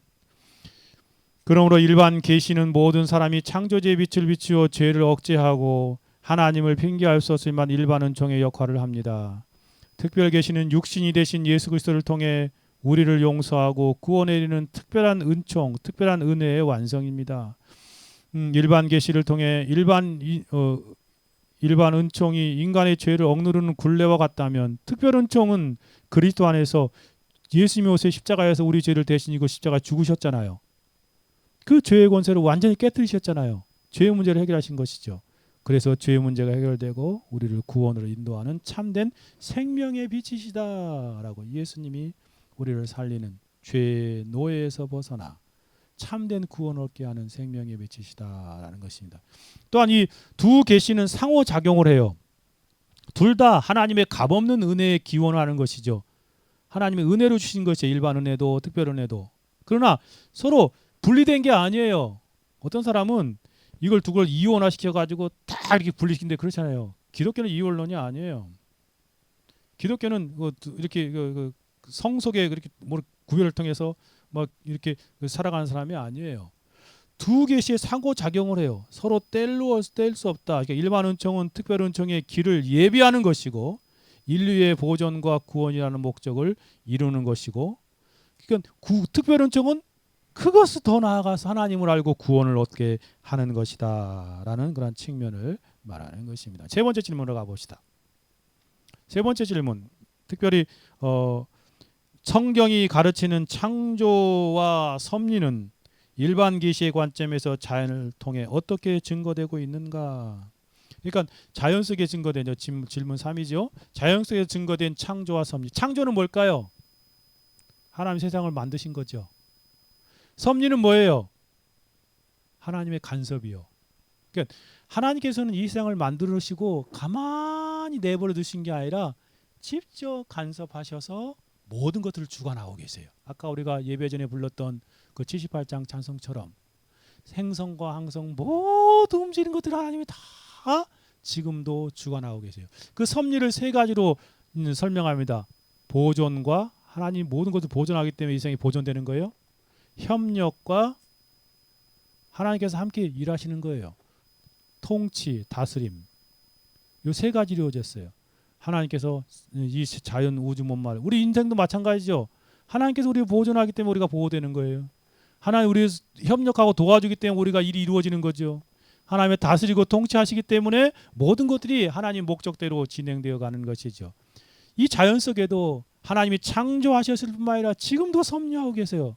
그러므로 일반 계시는 모든 사람이 창조주의 빛을 비추어 죄를 억제하고 하나님을 핑계할 수 없지만 일반 은총의 역할을 합니다. 특별 계시는 육신이 되신 예수 그리스도를 통해 우리를 용서하고 구원에 이르는 특별한 은총, 특별한 은혜의 완성입니다. 일반 계시를 통해 일반 은총이 인간의 죄를 억누르는 굴레와 같다면, 특별 은총은 그리스도 안에서 예수님이 오셔 십자가에서 우리 죄를 대신 이고 십자가 죽으셨잖아요. 그 죄의 권세를 완전히 깨뜨리셨잖아요. 죄의 문제를 해결하신 것이죠. 그래서 죄의 문제가 해결되고 우리를 구원으로 인도하는 참된 생명의 빛이시다라고 예수님이 우리를 살리는 죄의 노예에서 벗어나 참된 구원을 얻게 하는 생명의 빛이시다라는 것입니다. 또한 이 두 계시는 상호작용을 해요. 둘 다 하나님의 값없는 은혜에 기원하는 것이죠. 하나님의 은혜로 주신 것이에요. 일반 은혜도 특별 은혜도. 그러나 서로 분리된 게 아니에요. 어떤 사람은 이걸 두 걸 이원화 시켜가지고 다 이렇게 분리시킨데 그렇잖아요. 기독교는 이원론이 아니에요. 기독교는 이렇게 성속의 그렇게 구별을 통해서 막 이렇게 살아가는 사람이 아니에요. 두 계시의 상호작용을 해요. 서로 뗄 수 없다. 그러니까 일반 은총은 특별 은총의 길을 예비하는 것이고 인류의 보존과 구원이라는 목적을 이루는 것이고, 그러니까 특별 은총은 그것을 더 나아가서 하나님을 알고 구원을 얻게 하는 것이다라는 그런 측면을 말하는 것입니다. 세 번째 질문으로 가봅시다. 세 번째 질문, 특별히 성경이 가르치는 창조와 섭리는 일반 계시의 관점에서 자연을 통해 어떻게 증거되고 있는가? 그러니까 자연 속에 증거된 질문 3이죠. 자연 속에 증거된 창조와 섭리. 창조는 뭘까요? 하나님 세상을 만드신 거죠. 섭리는 뭐예요? 하나님의 간섭이요. 그러니까 하나님께서는 이 세상을 만들으시고 가만히 내버려 두신 게 아니라 직접 간섭하셔서 모든 것들을 주관하고 계세요. 아까 우리가 예배 전에 불렀던 그 78장 찬송처럼 생성과 항성 모두 움직이는 것들을 하나님이 다 지금도 주관하고 계세요. 그 섭리를 세 가지로 설명합니다. 보존과, 하나님 모든 것을 보존하기 때문에 이 세상이 보존되는 거예요. 협력과, 하나님께서 함께 일하시는 거예요. 통치, 다스림, 이 세 가지로 이루어졌어요. 하나님께서 이 자연 우주 만물, 우리 인생도 마찬가지죠. 하나님께서 우리를 보존하기 때문에 우리가 보호되는 거예요. 하나님 우리 협력하고 도와주기 때문에 우리가 일이 이루어지는 거죠. 하나님의 다스리고 통치하시기 때문에 모든 것들이 하나님 목적대로 진행되어 가는 것이죠. 이 자연 속에도 하나님이 창조하셨을 뿐만 아니라 지금도 섭리하고 계세요.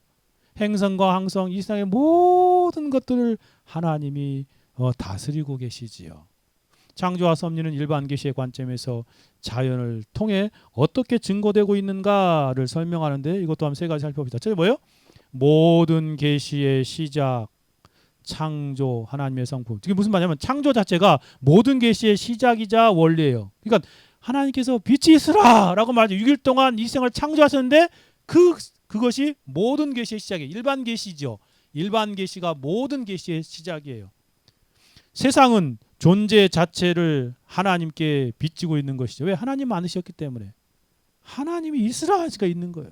행성과 항성, 이 세상의 모든 것들을 하나님이 다스리고 계시지요. 창조와 섭리는 일반 계시의 관점에서 자연을 통해 어떻게 증거되고 있는가를 설명하는데, 이것도 한번 세 가지 살펴봅시다. 저게 뭐예요? 모든 계시의 시작, 창조, 하나님의 성품. 이게 무슨 말이냐면 창조 자체가 모든 계시의 시작이자 원리예요. 그러니까 하나님께서 빛이 있으라라고 말하죠. 6일 동안 이 세상을 창조하셨는데 그것이 모든 계시의 시작이에요. 일반 계시죠. 일반 계시가 모든 계시의 시작이에요. 세상은 존재 자체를 하나님께 비치고 있는 것이죠. 왜? 하나님 만드셨기 때문에. 하나님이 있으라가 있는 거예요.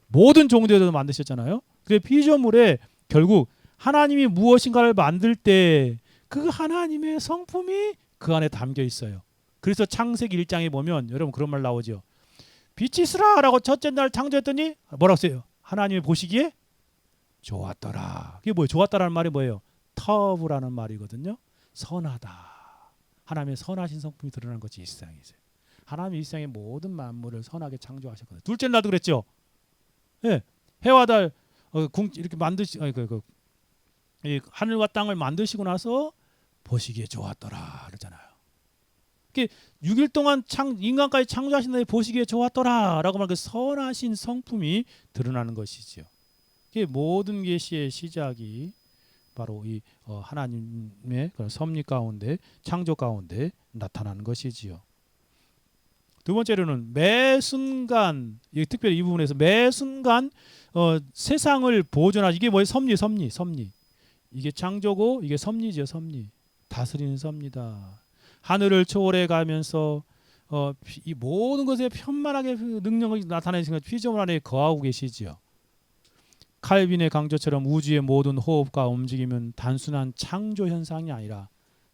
모든 종들도 만드셨잖아요. 그래 피조물에 결국 하나님이 무엇인가를 만들 때 그 하나님의 성품이 그 안에 담겨 있어요. 그래서 창세기 1장에 보면 여러분 그런 말 나오죠. 빛이 있으라라고 첫째 날 창조했더니 뭐라고 써요? 하나님이 보시기에 좋았더라. 그게 뭐예요? 좋았다라는 말이 뭐예요? 터브라는 말이거든요. 선하다. 하나님의 선하신 성품이 드러난 것이 이 세상이세요. 하나님이 이 세상의 모든 만물을 선하게 창조하셨거든요. 둘째 날도 그랬죠. 예, 해와 달 이렇게 만드시 이 하늘과 땅을 만드시고 나서 보시기에 좋았더라 그러잖아요. 6일 동안 인간까지 창조하신 데 보시기에 좋았더라라고 말하는 그 선하신 성품이 드러나는 것이죠. 모든 계시의 시작이 바로 이 하나님의 그런 섭리 가운데 창조 가운데 나타나는 것이지요. 두 번째로는 매 순간, 특별히 이 부분에서 매 순간 세상을 보존하시. 이게 뭐예요? 섭리. 이게 창조고 이게 섭리죠. 섭리. 다스리는 섭니다. 하늘을 초월해 가면서 이 모든 것에 편만하게 능력을 나타내시는 피조물 안에 거하고 계시지요. 칼빈의 강조처럼 우주의 모든 호흡과 움직임은 단순한 창조 현상이 아니라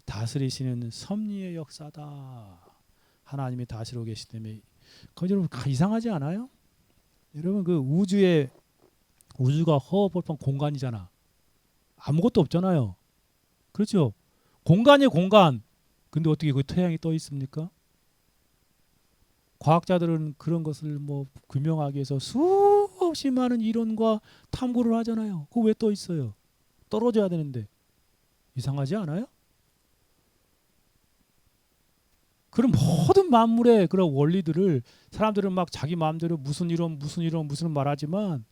다스리시는 섭리의 역사다. 하나님이 다스리고 계시기 때문에. 여러분 이상하지 않아요? 여러분 그 우주가 허허벌판 공간이잖아. 아무것도 없잖아요. 그렇죠? 공간이에요, 공간. 근데 어떻게 그 태양이 떠 있습니까? 과학자들은 그런 것을 뭐 규명하기 위해서 수없이 많은 이론과 탐구를 하잖아요. 그거 왜 떠 있어요? 떨어져야 되는데. 이상하지 않아요? 그런 모든 만물의 그런 원리들을 사람들은 막 자기 마음대로 무슨 이론 말하지만,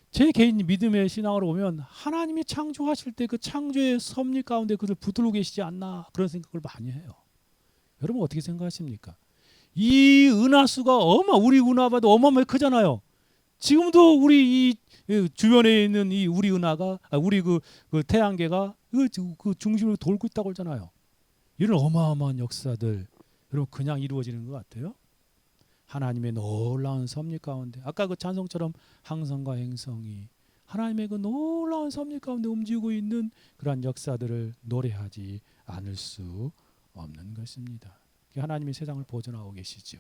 제 개인 믿음의 신앙으로 보면 하나님이 창조하실 때 그 창조의 섭리 가운데 그를 붙들고 계시지 않나, 그런 생각을 많이 해요. 여러분 어떻게 생각하십니까? 이 은하수가 우리 은하보다 어마어마하게 크잖아요. 지금도 우리 이 주변에 있는 이 우리 은하가 우리 그 태양계가 그 중심으로 돌고 있다고 하잖아요. 이런 어마어마한 역사들 여러분 그냥 이루어지는 것 같아요? 하나님의 놀라운 섭리 가운데, 아까 그 찬송처럼 항성과 행성이 하나님의 그 놀라운 섭리 가운데 움직이고 있는 그러한 역사들을 노래하지 않을 수 없는 것입니다. 하나님이 세상을 보존하고 계시죠.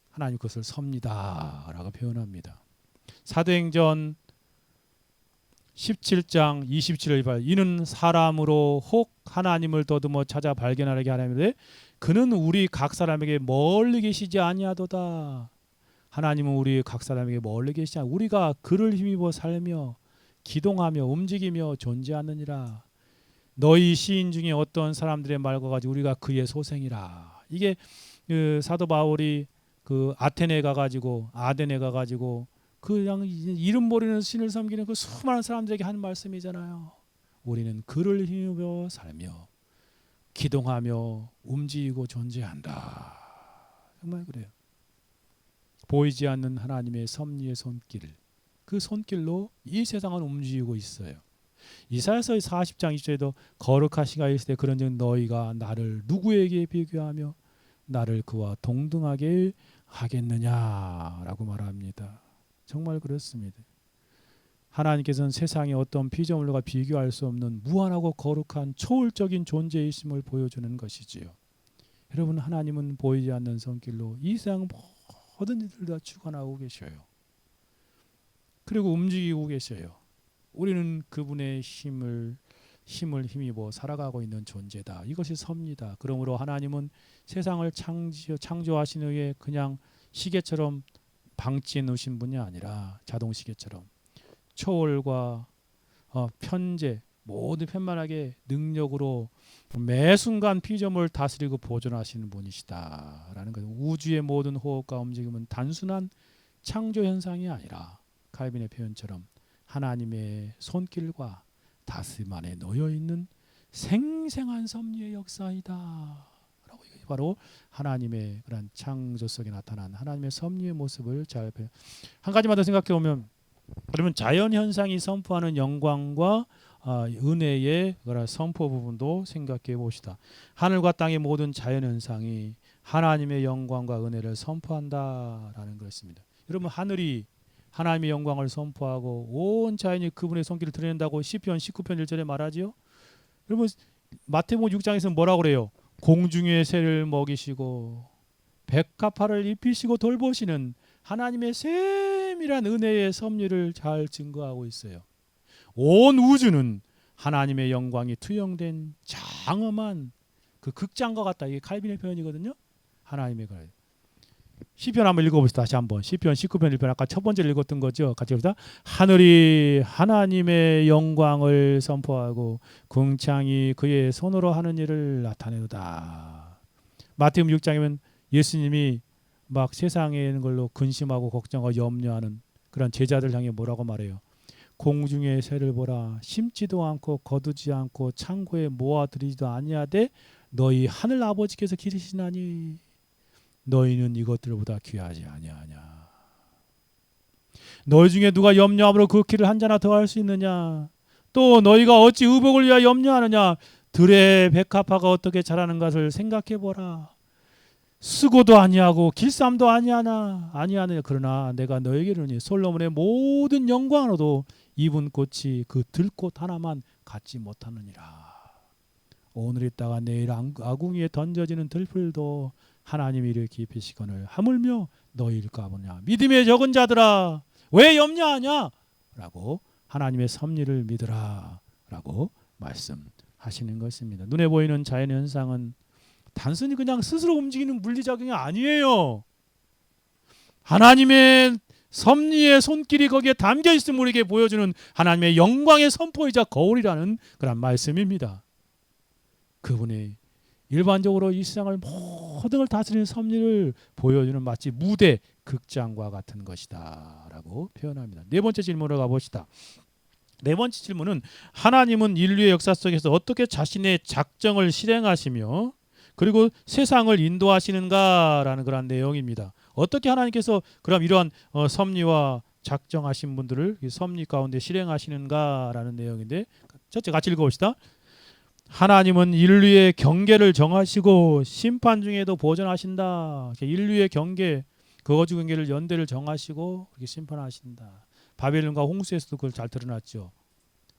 하나님 그것을 섭리다라고 표현합니다. 사도행전 17장 27절 28, 이는 사람으로 혹 하나님을 더듬어 찾아 발견하게 하나님인데 그는 우리 각 사람에게 멀리 계시지 아니하도다. 하나님은 우리 각 사람에게 멀리 계시지 않아. 우리가 그를 힘입어 살며 기동하며 움직이며 존재하느니라. 너희 시인 중에 어떤 사람들의 말과 같이 우리가 그의 소생이라. 이게 그 사도 바울이 그 아테네 가가지고 아데네 가가지고 그냥 이름 모르는 신을 섬기는 그 수많은 사람들에게 한 말씀이잖아요. 우리는 그를 힘입어 살며 기동하며 움직이고 존재한다. 정말 그래요. 보이지 않는 하나님의 섭리의 손길, 그 손길로 이 세상은 움직이고 있어요. 이사야서 40장 20절에도 거룩한 시가 있을 때 그런즉 너희가 나를 누구에게 비교하며 나를 그와 동등하게 하겠느냐라고 말합니다. 정말 그렇습니다. 하나님께서는 세상의 어떤 피조물과 비교할 수 없는 무한하고 거룩한 초월적인 존재이심을 보여주는 것이지요. 여러분 하나님은 보이지 않는 손길로 이 세상 모든 일을 다 주관하고 계셔요. 그리고 움직이고 계셔요. 우리는 그분의 힘을 힘입어 살아가고 있는 존재다. 이것이 섭니다. 그러므로 하나님은 세상을 창조하신 후에 그냥 시계처럼 방치해 놓으신 분이 아니라 자동시계처럼 초월과 편재 모두 편만하게 능력으로 매 순간 피조물을 다스리고 보존하시는 분이시다라는 거예요. 우주의 모든 호흡과 움직임은 단순한 창조 현상이 아니라 칼빈의 표현처럼 하나님의 손길과 다스림 안에 놓여 있는 생생한 섭리의 역사이다. 라고 바로 하나님의 그런 창조 속에 나타난 하나님의 섭리의 모습을 잘 한 가지만 더 생각해 보면, 그러면 자연 현상이 선포하는 영광과 은혜의 선포 부분도 생각해 봅시다. 하늘과 땅의 모든 자연 현상이 하나님의 영광과 은혜를 선포한다라는 것입니다. 여러분 하늘이 하나님의 영광을 선포하고 온 자연이 그분의 손길을 드러낸다고 시편 19편 1절에 말하지요. 여러분 마태복음 6장에서 뭐라고 그래요? 공중의 새를 먹이시고 백합화를 입히시고 돌보시는 하나님의 세밀한 은혜의 섭리를 잘 증거하고 있어요. 온 우주는 하나님의 영광이 투영된 장엄한 그 극장과 같다. 이게 칼빈의 표현이거든요. 하나님의 그 시편 한번 읽어봅시다. 다시 한번 시편 19편 1편 아까 첫 번째 읽었던 거죠. 같이 봅시다. 하늘이 하나님의 영광을 선포하고 궁창이 그의 손으로 하는 일을 나타내도다. 마태복음 6장이면 예수님이 막 세상에 있는 걸로 근심하고 걱정하고 염려하는 그런 제자들 향해 뭐라고 말해요? 공중의 새를 보라. 심지도 않고 거두지 않고 창고에 모아들이지도 아니하되 너희 하늘 아버지께서 기르시나니 너희는 이것들보다 귀하지 아니하냐. 너희 중에 누가 염려함으로 그 길을 한 자나 더할 수 있느냐. 또 너희가 어찌 의복을 위하여 염려하느냐. 들의 백합화가 어떻게 자라는 것을 생각해 보라. 쓰고도 아니하고 길쌈도 아니하느냐. 그러나 내가 너에게 이르노니 솔로몬의 모든 영광으로도 입은 꽃이 그 들꽃 하나만 갖지 못하느니라. 오늘 있다가 내일 아궁이에 던져지는 들풀도 하나님이 이렇게 입히시거늘 하물며 너희일까 보냐. 믿음의 적은 자들아 왜 염려하냐 라고 하나님의 섭리를 믿으라 라고 말씀하시는 것입니다. 눈에 보이는 자연현상은 단순히 그냥 스스로 움직이는 물리작용이 아니에요. 하나님의 섭리의 손길이 거기에 담겨 있음을 우리에게 보여주는 하나님의 영광의 선포이자 거울이라는 그런 말씀입니다. 그분이 일반적으로 이 세상을 모든 걸 다스리는 섭리를 보여주는 마치 무대 극장과 같은 것이다 라고 표현합니다. 네 번째 질문으로 가봅시다. 네 번째 질문은 하나님은 인류의 역사 속에서 어떻게 자신의 작정을 실행하시며 그리고 세상을 인도하시는가라는 그런 내용입니다. 어떻게 하나님께서 그럼 이러한 섭리와 작정하신 분들을 섭리 가운데 실행하시는가라는 내용인데 첫째 같이 읽어봅시다. 하나님은 인류의 경계를 정하시고 심판 중에도 보존하신다. 인류의 경계, 거주 경계를 연대를 정하시고 그렇게 심판하신다. 바벨론과 홍수에서도 그걸 잘 드러났죠.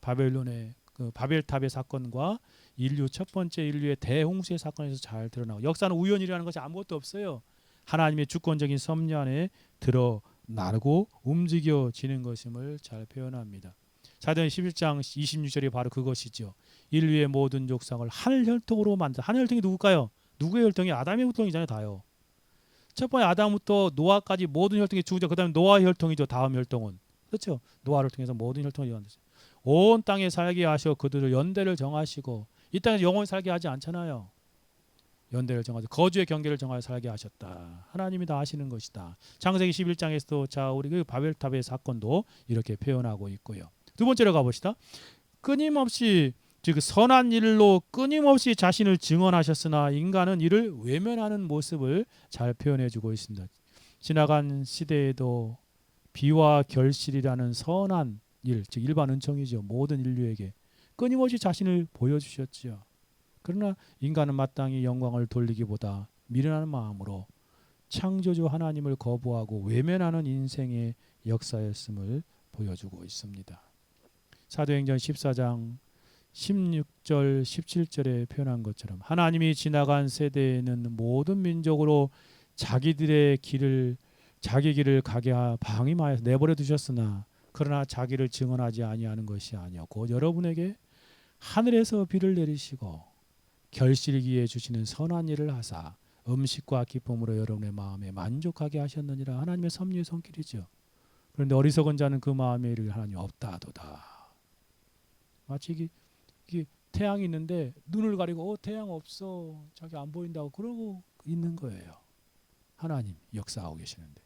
바벨론의 그 바벨탑의 사건과 인류 첫 번째 인류의 대홍수의 사건에서 잘 드러나고 역사는 우연이라는 것이 아무것도 없어요. 하나님의 주권적인 섭리 안에 드러나고 움직여지는 것임을 잘 표현합니다. 사도행 11장 26절이 바로 그것이죠. 인류의 모든 족상을 하늘 혈통으로 만든 하늘 혈통이 누굴까요? 누구의 혈통이? 아담의 혈통이잖아요. 다요. 첫 번째 아담부터 노아까지 모든 혈통이 주죠. 그 다음에 노아 혈통이죠. 다음 혈통은. 그렇죠. 노아를 통해서 모든 혈통이 이루어졌어요. 온 땅에 살게 하시고 그들을 연대를 정하시고 이 땅에서 영원히 살게 하지 않잖아요. 연대를 정하셔 거주의 경계를 정하여 살게 하셨다. 하나님이 다 하시는 것이다. 창세기 11장에서도 자 우리 그 바벨탑의 사건도 이렇게 표현하고 있고요. 두 번째로 가봅시다. 끊임없이 즉 선한 일로 끊임없이 자신을 증언하셨으나 인간은 이를 외면하는 모습을 잘 표현해주고 있습니다. 지나간 시대에도 비와 결실이라는 선한 일, 즉 일반 은총이죠. 모든 인류에게 끊임없이 자신을 보여주셨지요. 그러나 인간은 마땅히 영광을 돌리기보다 미련한 마음으로 창조주 하나님을 거부하고 외면하는 인생의 역사였음을 보여주고 있습니다. 사도행전 14장 16절 17절에 표현한 것처럼 하나님이 지나간 세대에는 모든 민족으로 자기 길을 가게 방임하여서 내버려 두셨으나 그러나 자기를 증언하지 아니하는 것이 아니었고 여러분에게 하늘에서 비를 내리시고 결실기에 주시는 선한 일을 하사 음식과 기쁨으로 여러분의 마음에 만족하게 하셨느니라. 하나님의 섭리의 손길이죠. 그런데 어리석은 자는 그 마음에 이르기를 하나님 없다도다. 마치 이게 태양이 있는데 눈을 가리고 태양 없어 자기 안 보인다고 그러고 있는 거예요. 하나님 역사하고 계시는데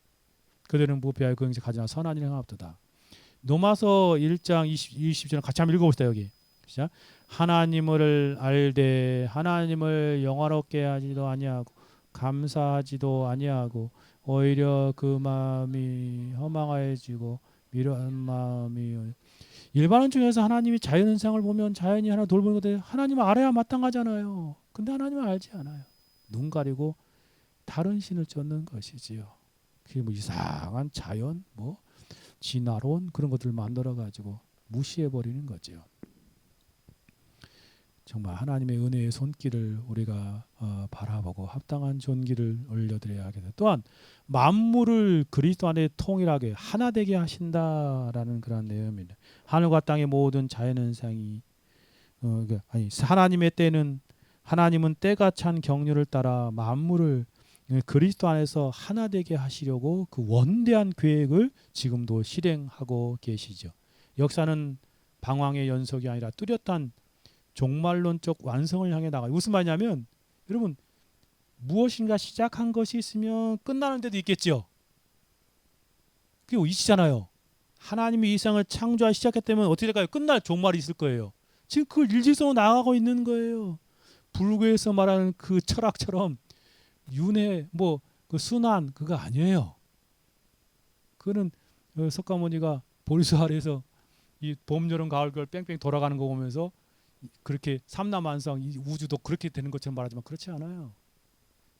그들은 부패하여 그 행실 가지나 선한 일을 행하옵도다. 로마서 1장 20절을 같이 한번 읽어봅시다. 여기 시작. 하나님을 알되 하나님을 영화롭게 하지도 아니하고 감사하지도 아니하고 오히려 그 마음이 허망해지고 미련한 마음이 일반은 중에서 하나님이 자연현상을 보면 자연이 하나 돌보는 것들 하나님을 알아야 마땅하잖아요. 근데 하나님을 알지 않아요. 눈 가리고 다른 신을 쫓는 것이지요. 그게 뭐 이상한 자연 뭐 진화론 그런 것들을 만들어 가지고 무시해 버리는 거죠. 정말 하나님의 은혜의 손길을 우리가 바라보고 합당한 존귀를 올려드려야 하겠다. 또한 만물을 그리스도 안에 통일하게 하나 되게 하신다라는 그런 내용입니다. 하늘과 땅의 모든 자연현상이 하나님은 때가 찬 경륜을 따라 만물을 그리스도 안에서 하나 되게 하시려고 그 원대한 계획을 지금도 실행하고 계시죠. 역사는 방황의 연속이 아니라 뚜렷한 종말론적 완성을 향해 나가요. 무슨 말이냐면 여러분 무엇인가 시작한 것이 있으면 끝나는 데도 있겠죠. 그게 이치잖아요. 하나님이 이 세상을 창조하기 시작했다면 어떻게 될까요? 끝날 종말이 있을 거예요. 지금 그걸 일직선으로 나아가고 있는 거예요. 불교에서 말하는 그 철학처럼 윤회 그 순환 그거 아니에요. 그거는 석가모니가 보리수 아래에서 이 봄, 여름, 가을, 겨울 뺑뺑 돌아가는 거 보면서 그렇게 삼라만상 이 우주도 그렇게 되는 것처럼 말하지만 그렇지 않아요.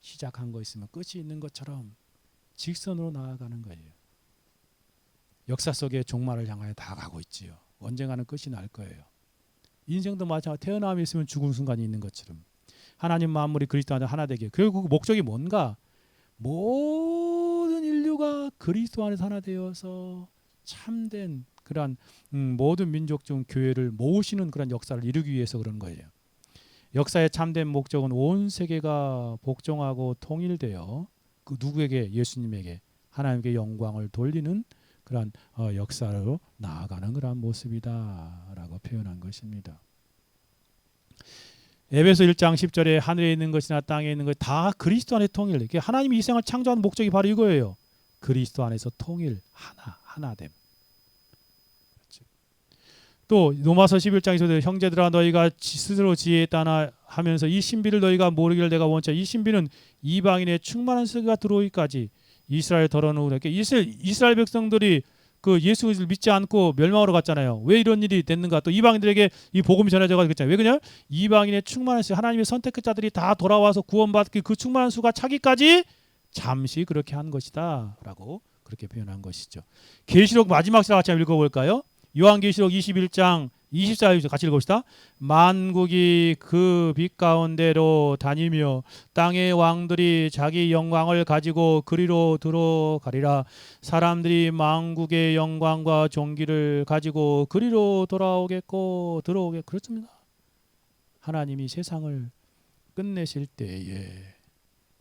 시작한 거 있으면 끝이 있는 것처럼 직선으로 나아가는 거예요. 역사 속에 종말을 향하여 다가가고 있지요. 언젠가는 끝이 날 거예요. 인생도 마찬가지. 태어남이 있으면 죽은 순간이 있는 것처럼 하나님 만물이 그리스도 안에 하나 되게. 결국 목적이 뭔가? 모든 인류가 그리스도 안에서 하나 되어서 참된 그러한 모든 민족 중 교회를 모으시는 그런 역사를 이루기 위해서 그런 거예요. 역사의 참된 목적은 온 세계가 복종하고 통일되어 그 누구에게? 예수님에게 하나님께 영광을 돌리는 그러한 역사로 나아가는 그러한 모습이다라고 표현한 것입니다. 에베소 1장 10절에 하늘에 있는 것이나 땅에 있는 것 다 그리스도 안에 통일. 하나님이 이 세상을 창조한 목적이 바로 이거예요. 그리스도 안에서 통일, 하나됨. 또 로마서 11장에서도 형제들아 너희가 스스로 지혜에 따라 하면서 이 신비를 너희가 모르기를 내가 원치. 이 신비는 이방인의 충만한 세계가 들어오기까지 이스라엘 덜어놓으라. 이스라엘 백성들이 그 예수를 믿지 않고 멸망하러 갔잖아요. 왜 이런 일이 됐는가? 또 이방인들에게 이 복음이 전해져가지고 그랬잖아요. 왜 그냥 이방인의 충만한 수, 하나님의 선택한 자들이 다 돌아와서 구원받기 그 충만한 수가 차기까지 잠시 그렇게 한 것이다라고 그렇게 표현한 것이죠. 계시록 마지막 절 같이 읽어볼까요? 요한계시록 21장 24절 같이 읽어봅시다. 만국이 그 빛 가운데로 다니며 땅의 왕들이 자기 영광을 가지고 그리로 들어가리라. 사람들이 만국의 영광과 존귀를 가지고 그리로 들어오겠. 그렇습니다. 하나님이 세상을 끝내실 때에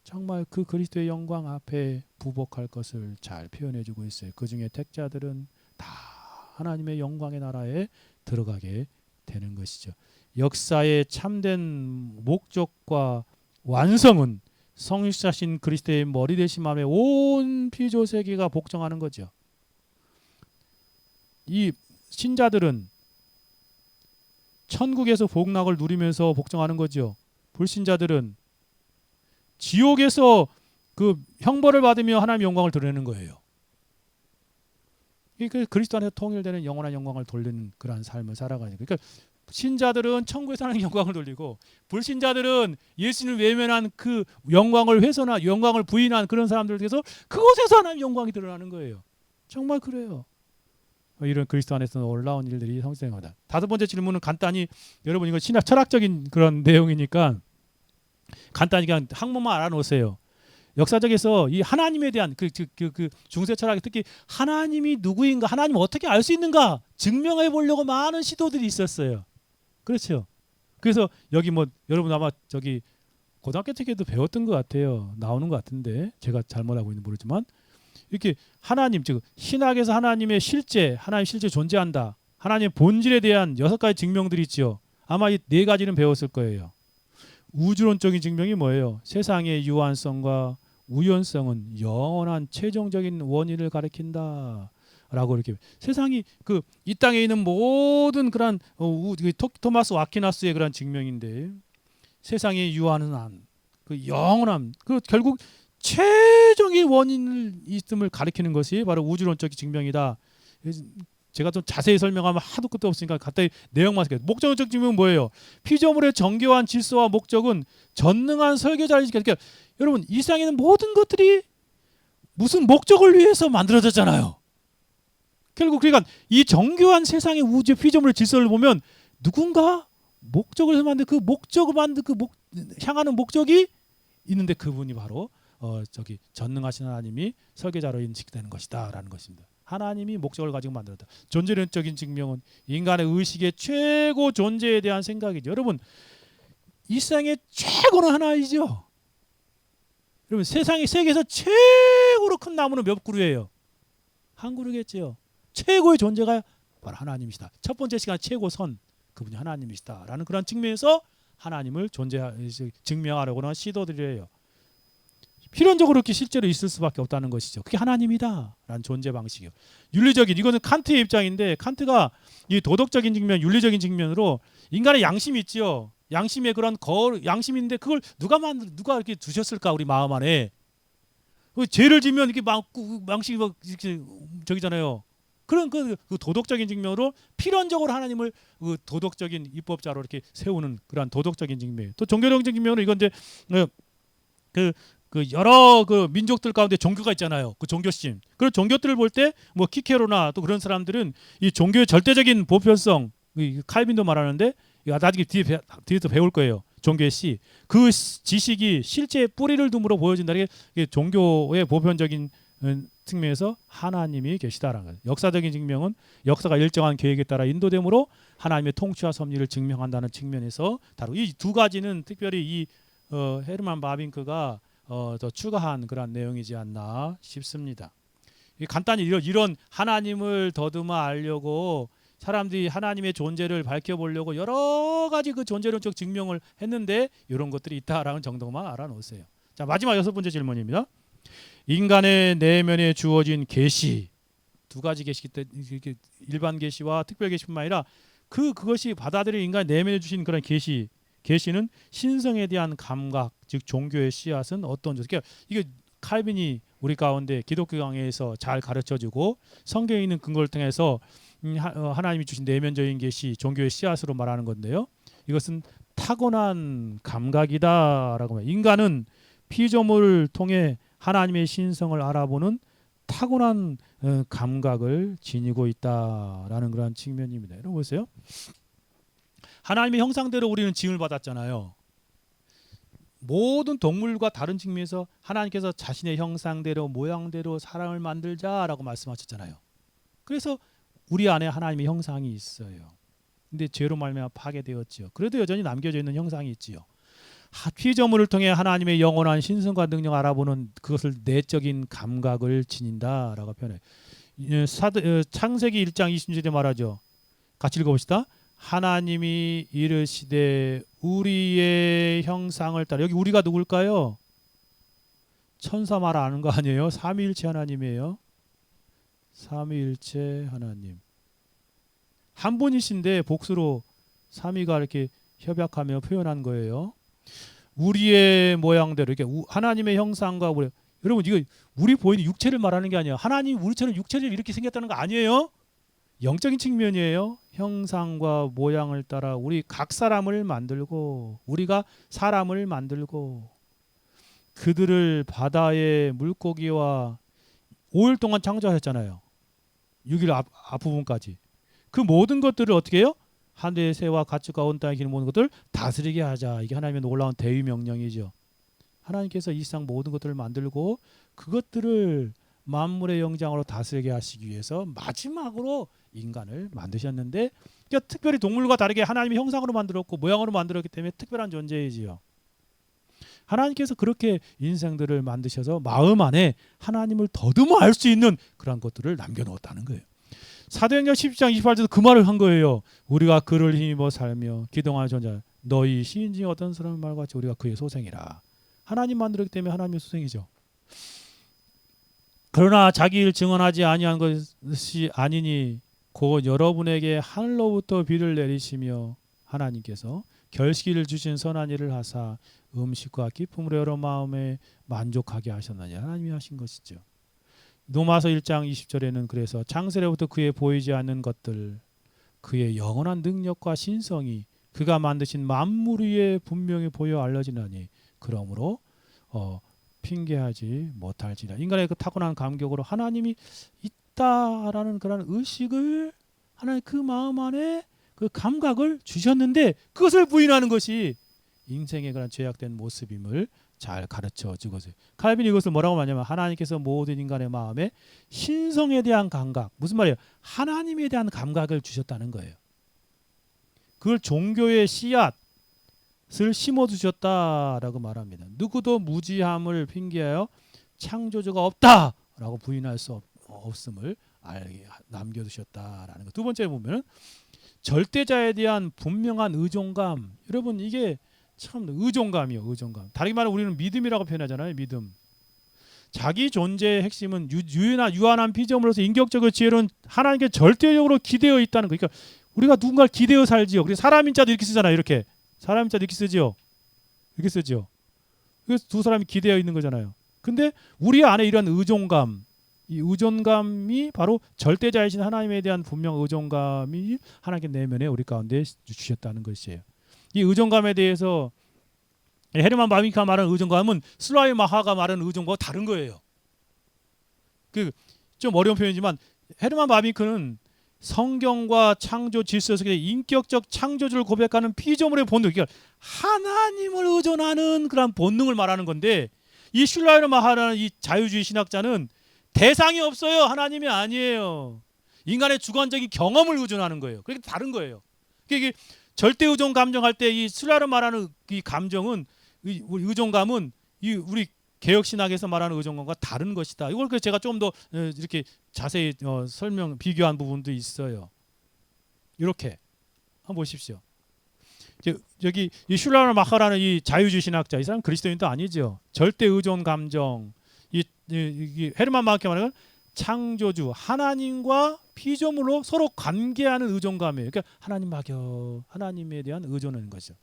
정말 그 그리스도의 영광 앞에 부복할 것을 잘 표현해주고 있어요. 그 중에 택자들은 다 하나님의 영광의 나라에 들어가게 되는 것이죠. 역사의 참된 목적과 완성은 성육신하신 그리스도의 머리 되심함에 온 피조세계가 복종하는 거죠. 이 신자들은 천국에서 복락을 누리면서 복종하는 거죠. 불신자들은 지옥에서 그 형벌을 받으며 하나님의 영광을 드러내는 거예요. 그 그리스도 안에서 통일되는 영원한 영광을 돌리는 그러한 삶을 살아가는 거예요. 그러니까 신자들은 천국에서 하나님의 영광을 돌리고 불신자들은 예수님을 외면한 그 영광을 훼손한 영광을 부인한 그런 사람들에게서 그곳에서 하나님의 영광이 드러나는 거예요. 정말 그래요. 이런 그리스도 안에서 놀라운 일들이 성생하다. 다섯 번째 질문은 간단히 여러분 이거 신학 철학적인 그런 내용이니까 간단히 그냥 항목만 알아놓으세요. 역사적에서 이 하나님에 대한 그 중세 철학이 특히 하나님이 누구인가, 하나님을 어떻게 알 수 있는가 증명해 보려고 많은 시도들이 있었어요. 그렇죠. 그래서 여기 여러분 아마 저기 고등학교 책에도 배웠던 것 같아요. 나오는 것 같은데 제가 잘못하고 있는 모르지만 이렇게 하나님 즉 신학에서 하나님의 실제, 하나님 실제 존재한다. 하나님의 본질에 대한 6가지 증명들이 있죠. 아마 이 4가지는 배웠을 거예요. 우주론적인 증명이 뭐예요? 세상의 유한성과 우연성은 영원한 최종적인 원인을 가리킨다. 라고 이렇게 세상이 이 땅에 있는 모든 그런 토마스 아퀴나스의 그런 증명인데 세상의 유한한 그 영원함 그 결국 최종의 원인을 있음을 가리키는 것이 바로 우주론적인 증명이다. 제가 좀 자세히 설명하면 하도 끝도 없으니까 갑자기 내용만 쓸게요. 목적적 증명은 뭐예요? 피조물의 정교한 질서와 목적은 전능한 설계자를 지키니까 여러분 이 세상에 있는 모든 것들이 무슨 목적을 위해서 만들어졌잖아요. 결국 그러니까 이 정교한 세상의 우주 피조물의 질서를 보면 누군가 목적을 해서 만든 그 목적을 만든 향하는 목적이 있는데 그분이 바로 저기 전능하신 하나님이 설계자로 인식되는 것이다라는 것입니다. 하나님이 목적을 가지고 만들었다. 존재론적인 증명은 인간의 의식의 최고 존재에 대한 생각이죠. 여러분 이 세상의 최고는 하나이죠. 여러분 세계에서 최고로 큰 나무는 몇 그루예요? 한 그루겠죠. 최고의 존재가 바로 하나님이시다. 첫 번째 시간 최고 선 그분이 하나님이시다라는 그런 측면에서 하나님을 증명하려고 하는 시도들이에요. 필연적으로 그렇게 실제로 있을 수밖에 없다는 것이죠. 그게 하나님이다라는 존재 방식이요. 윤리적인 이거는 칸트의 입장인데 칸트가 이 도덕적인 측면, 윤리적인 측면으로 인간의 양심이 있지요. 양심의 그런 양심인데 그걸 누가 이렇게 두셨을까 우리 마음 안에. 죄를 지면 이렇게 망식이 막 이렇게 저기잖아요. 그런 그 도덕적인 측면으로 필연적으로 하나님을 그 도덕적인 입법자로 이렇게 세우는 그러한 도덕적인 측면. 또 종교적인 측면으로 이건 이제 그 여러 그 민족들 가운데 종교가 있잖아요. 그 종교심. 그런 종교들을 볼 때 뭐 키케로나 또 그런 사람들은 이 종교의 절대적인 보편성, 칼빈도 말하는데 나중에 뒤에서 배울 거예요. 종교의 씨. 그 지식이 실제 뿌리를 둠으로 보여진다는 게 종교의 보편적인 측면에서 하나님이 계시다라는 거예요. 역사적인 증명은 역사가 일정한 계획에 따라 인도됨으로 하나님의 통치와 섭리를 증명한다는 측면에서 다루고 이 두 가지는 특별히 이 헤르만 바빙크가 더 추가한 그런 내용이지 않나 싶습니다. 간단히 이런 하나님을 더듬어 알려고 사람들이 하나님의 존재를 밝혀보려고 여러 가지 그 존재론적 증명을 했는데 이런 것들이 있다라는 정도만 알아놓으세요. 자, 마지막 6번째 질문입니다. 인간의 내면에 주어진 계시, 두 가지 계시기 때문에 일반 계시와 특별 계시뿐만 아니라 그것이 받아들인 인간 내면에 주신 그런 계시는 신성에 대한 감각, 즉 종교의 씨앗은 어떤 존재? 그러니까 이게 칼빈이 우리 가운데 기독교 강해에서 잘 가르쳐주고 성경에 있는 근거를 통해서 하나님이 주신 내면적인 계시, 종교의 씨앗으로 말하는 건데요. 이것은 타고난 감각이다라고 말해요. 인간은 피조물을 통해 하나님의 신성을 알아보는 타고난 감각을 지니고 있다라는 그런 측면입니다. 여러분 보세요. 하나님의 형상대로 우리는 지음을 받았잖아요. 모든 동물과 다른 측면에서 하나님께서 자신의 형상대로 모양대로 사람을 만들자라고 말씀하셨잖아요. 그래서 우리 안에 하나님의 형상이 있어요. 근데 죄로 말미암아 파괴되었지요. 그래도 여전히 남겨져 있는 형상이 있지요. 피조물을 통해 하나님의 영원한 신성과 능력 알아보는 그것을 내적인 감각을 지닌다라고 표현해요. 창세기 1장 20절에 말하죠. 같이 읽어봅시다. 하나님이 이르시되 우리의 형상을 따라, 여기 우리가 누굴까요? 천사 말 아는 거 아니에요? 삼위일체 하나님이에요. 삼위일체 하나님. 한 분이신데 복수로 삼위가 이렇게 협약하며 표현한 거예요. 우리의 모양대로 이렇게 하나님의 형상과 우리, 여러분 이거 우리 보이는 육체를 말하는 게 아니에요. 하나님 우리처럼 육체를 이렇게 생겼다는 거 아니에요. 영적인 측면이에요. 형상과 모양을 따라 우리 각 사람을 만들고 우리가 사람을 만들고 그들을 바다의 물고기와 5일 동안 창조하셨잖아요. 6일 앞부분까지. 그 모든 것들을 어떻게 해요? 하늘의 새와 가축과 온 땅에 기는 모든 것들을 다스리게 하자. 이게 하나님의 놀라운 대위 명령이죠. 하나님께서 이 세상 모든 것들을 만들고 그것들을 만물의 영장으로 다스리게 하시기 위해서 마지막으로 인간을 만드셨는데, 그러니까 특별히 동물과 다르게 하나님의 형상으로 만들었고 모양으로 만들었기 때문에 특별한 존재이지요. 하나님께서 그렇게 인생들을 만드셔서 마음 안에 하나님을 더듬어 알 수 있는 그런 것들을 남겨놓았다는 거예요. 사도행전 10장 28절에서 그 말을 한 거예요. 우리가 그를 힘입어 살며 기동하는 존재, 너희 시인 중에 어떤 사람의 말과 같이 우리가 그의 소생이라. 하나님 만들었기 때문에 하나님의 소생이죠. 그러나 자기 일 증언하지 아니한 것이 아니니 곧 여러분에게 하늘로부터 비를 내리시며 하나님께서 결실을 주신 선한 일을 하사 음식과 기쁨으로 여러 마음에 만족하게 하셨느니 하나님이 하신 것이죠. 로마서 1장 20절에는 그래서 창세로부터 그의 보이지 않는 것들, 그의 영원한 능력과 신성이 그가 만드신 만물 위에 분명히 보여 알려지나니 그러므로 핑계하지 못할지라. 인간의 그 타고난 감격으로 하나님이 있다라는 그런 의식을, 하나님 그 마음 안에 그 감각을 주셨는데 그것을 부인하는 것이 인생의 그런 죄악된 모습임을 잘 가르쳐 주고요. 칼빈이 이것을 뭐라고 말하냐면 하나님께서 모든 인간의 마음에 신성에 대한 감각, 무슨 말이에요? 하나님에 대한 감각을 주셨다는 거예요. 그걸 종교의 씨앗을 심어 주셨다라고 말합니다. 누구도 무지함을 핑계하여 창조주가 없다라고 부인할 수 없음을 남겨두셨다라는 거. 두 번째 보면 절대자에 대한 분명한 의존감. 여러분 이게 참 의존감이요. 의존감. 다르게 말하면 우리는 믿음이라고 표현하잖아요. 믿음. 자기 존재의 핵심은 유한한 피조물로서 인격적인 지혜로는 하나님께 절대적으로 기대어 있다는 거. 그러니까 우리가 누군가를 기대어 살지요. 그래서 사람인자도 이렇게 쓰잖아요. 이렇게 사람인자도 이렇게 쓰지요. 이렇게 쓰죠. 그래서 두 사람이 기대어 있는 거잖아요. 근데 우리 안에 이런 의존감, 이 의존감이 바로 절대자이신 하나님에 대한 분명 의존감이 하나님께 내면에 우리 가운데 주셨다는 것이에요. 이 의존감에 대해서 헤르만 바비크가 말하는 의존감은 슬라이 마하가 말하는 의존감과 다른 거예요. 그 좀 어려운 표현이지만 헤르만 바비크는 성경과 창조 질서 속에 인격적 창조주를 고백하는 피조물의 본능, 그러니까 하나님을 의존하는 그런 본능을 말하는 건데, 이 슐라이 마하라는 이 자유주의 신학자는 대상이 없어요. 하나님이 아니에요. 인간의 주관적인 경험을 의존하는 거예요. 그게 다른 거예요. 이게 절대 의존 감정할 때 이 슐라이 말하는 이 감정은 의존감은 이 우리 개혁 신학에서 말하는 의존감과 다른 것이다. 이걸 제가 좀 더 이렇게 자세히 설명 비교한 부분도 있어요. 이렇게 한번 보십시오. 여기 이 슐라이 마하라는 이 자유주의 신학자, 이 사람 그리스도인도 아니죠. 절대 의존 감정, 이 헤르만 바비크가 말하는 창조주 하나님과 피조물로 서로 관계하는 의존감이에요. 그러니까 하나님에 대한 의존하는 거죠.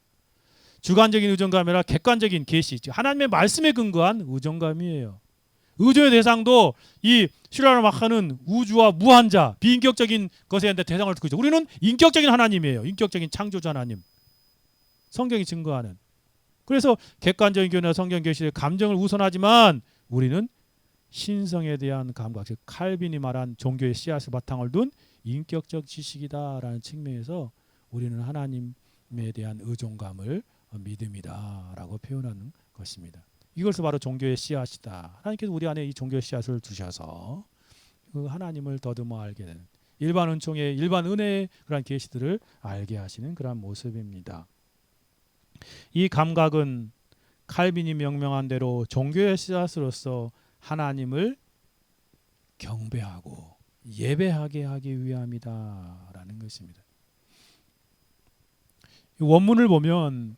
주관적인 의존감이 아니라 객관적인 계시, 하나님의 말씀에 근거한 의존감이에요. 의존의 대상도 이 슐라이 마하는 우주와 무한자, 비인격적인 것에 대한 대상을 두고 있죠. 우리는 인격적인 하나님이에요. 인격적인 창조주 하나님. 성경이 증거하는. 그래서 객관적인 견해와 성경 계시의 감정을 우선하지만 우리는 신성에 대한 감각, 즉 칼빈이 말한 종교의 씨앗을 바탕을 둔 인격적 지식이다라는 측면에서 우리는 하나님에 대한 의존감을 믿음이다라고 표현하는 것입니다. 이것을 바로 종교의 씨앗이다. 하나님께서 우리 안에 이 종교의 씨앗을 두셔서 그 하나님을 더듬어 알게 되는 일반 은총의 일반 은혜의 그런 계시들을 알게 하시는 그런 모습입니다. 이 감각은 칼빈이 명명한 대로 종교의 씨앗으로서 하나님을 경배하고 예배하게 하기 위함이다라는 것입니다. 원문을 보면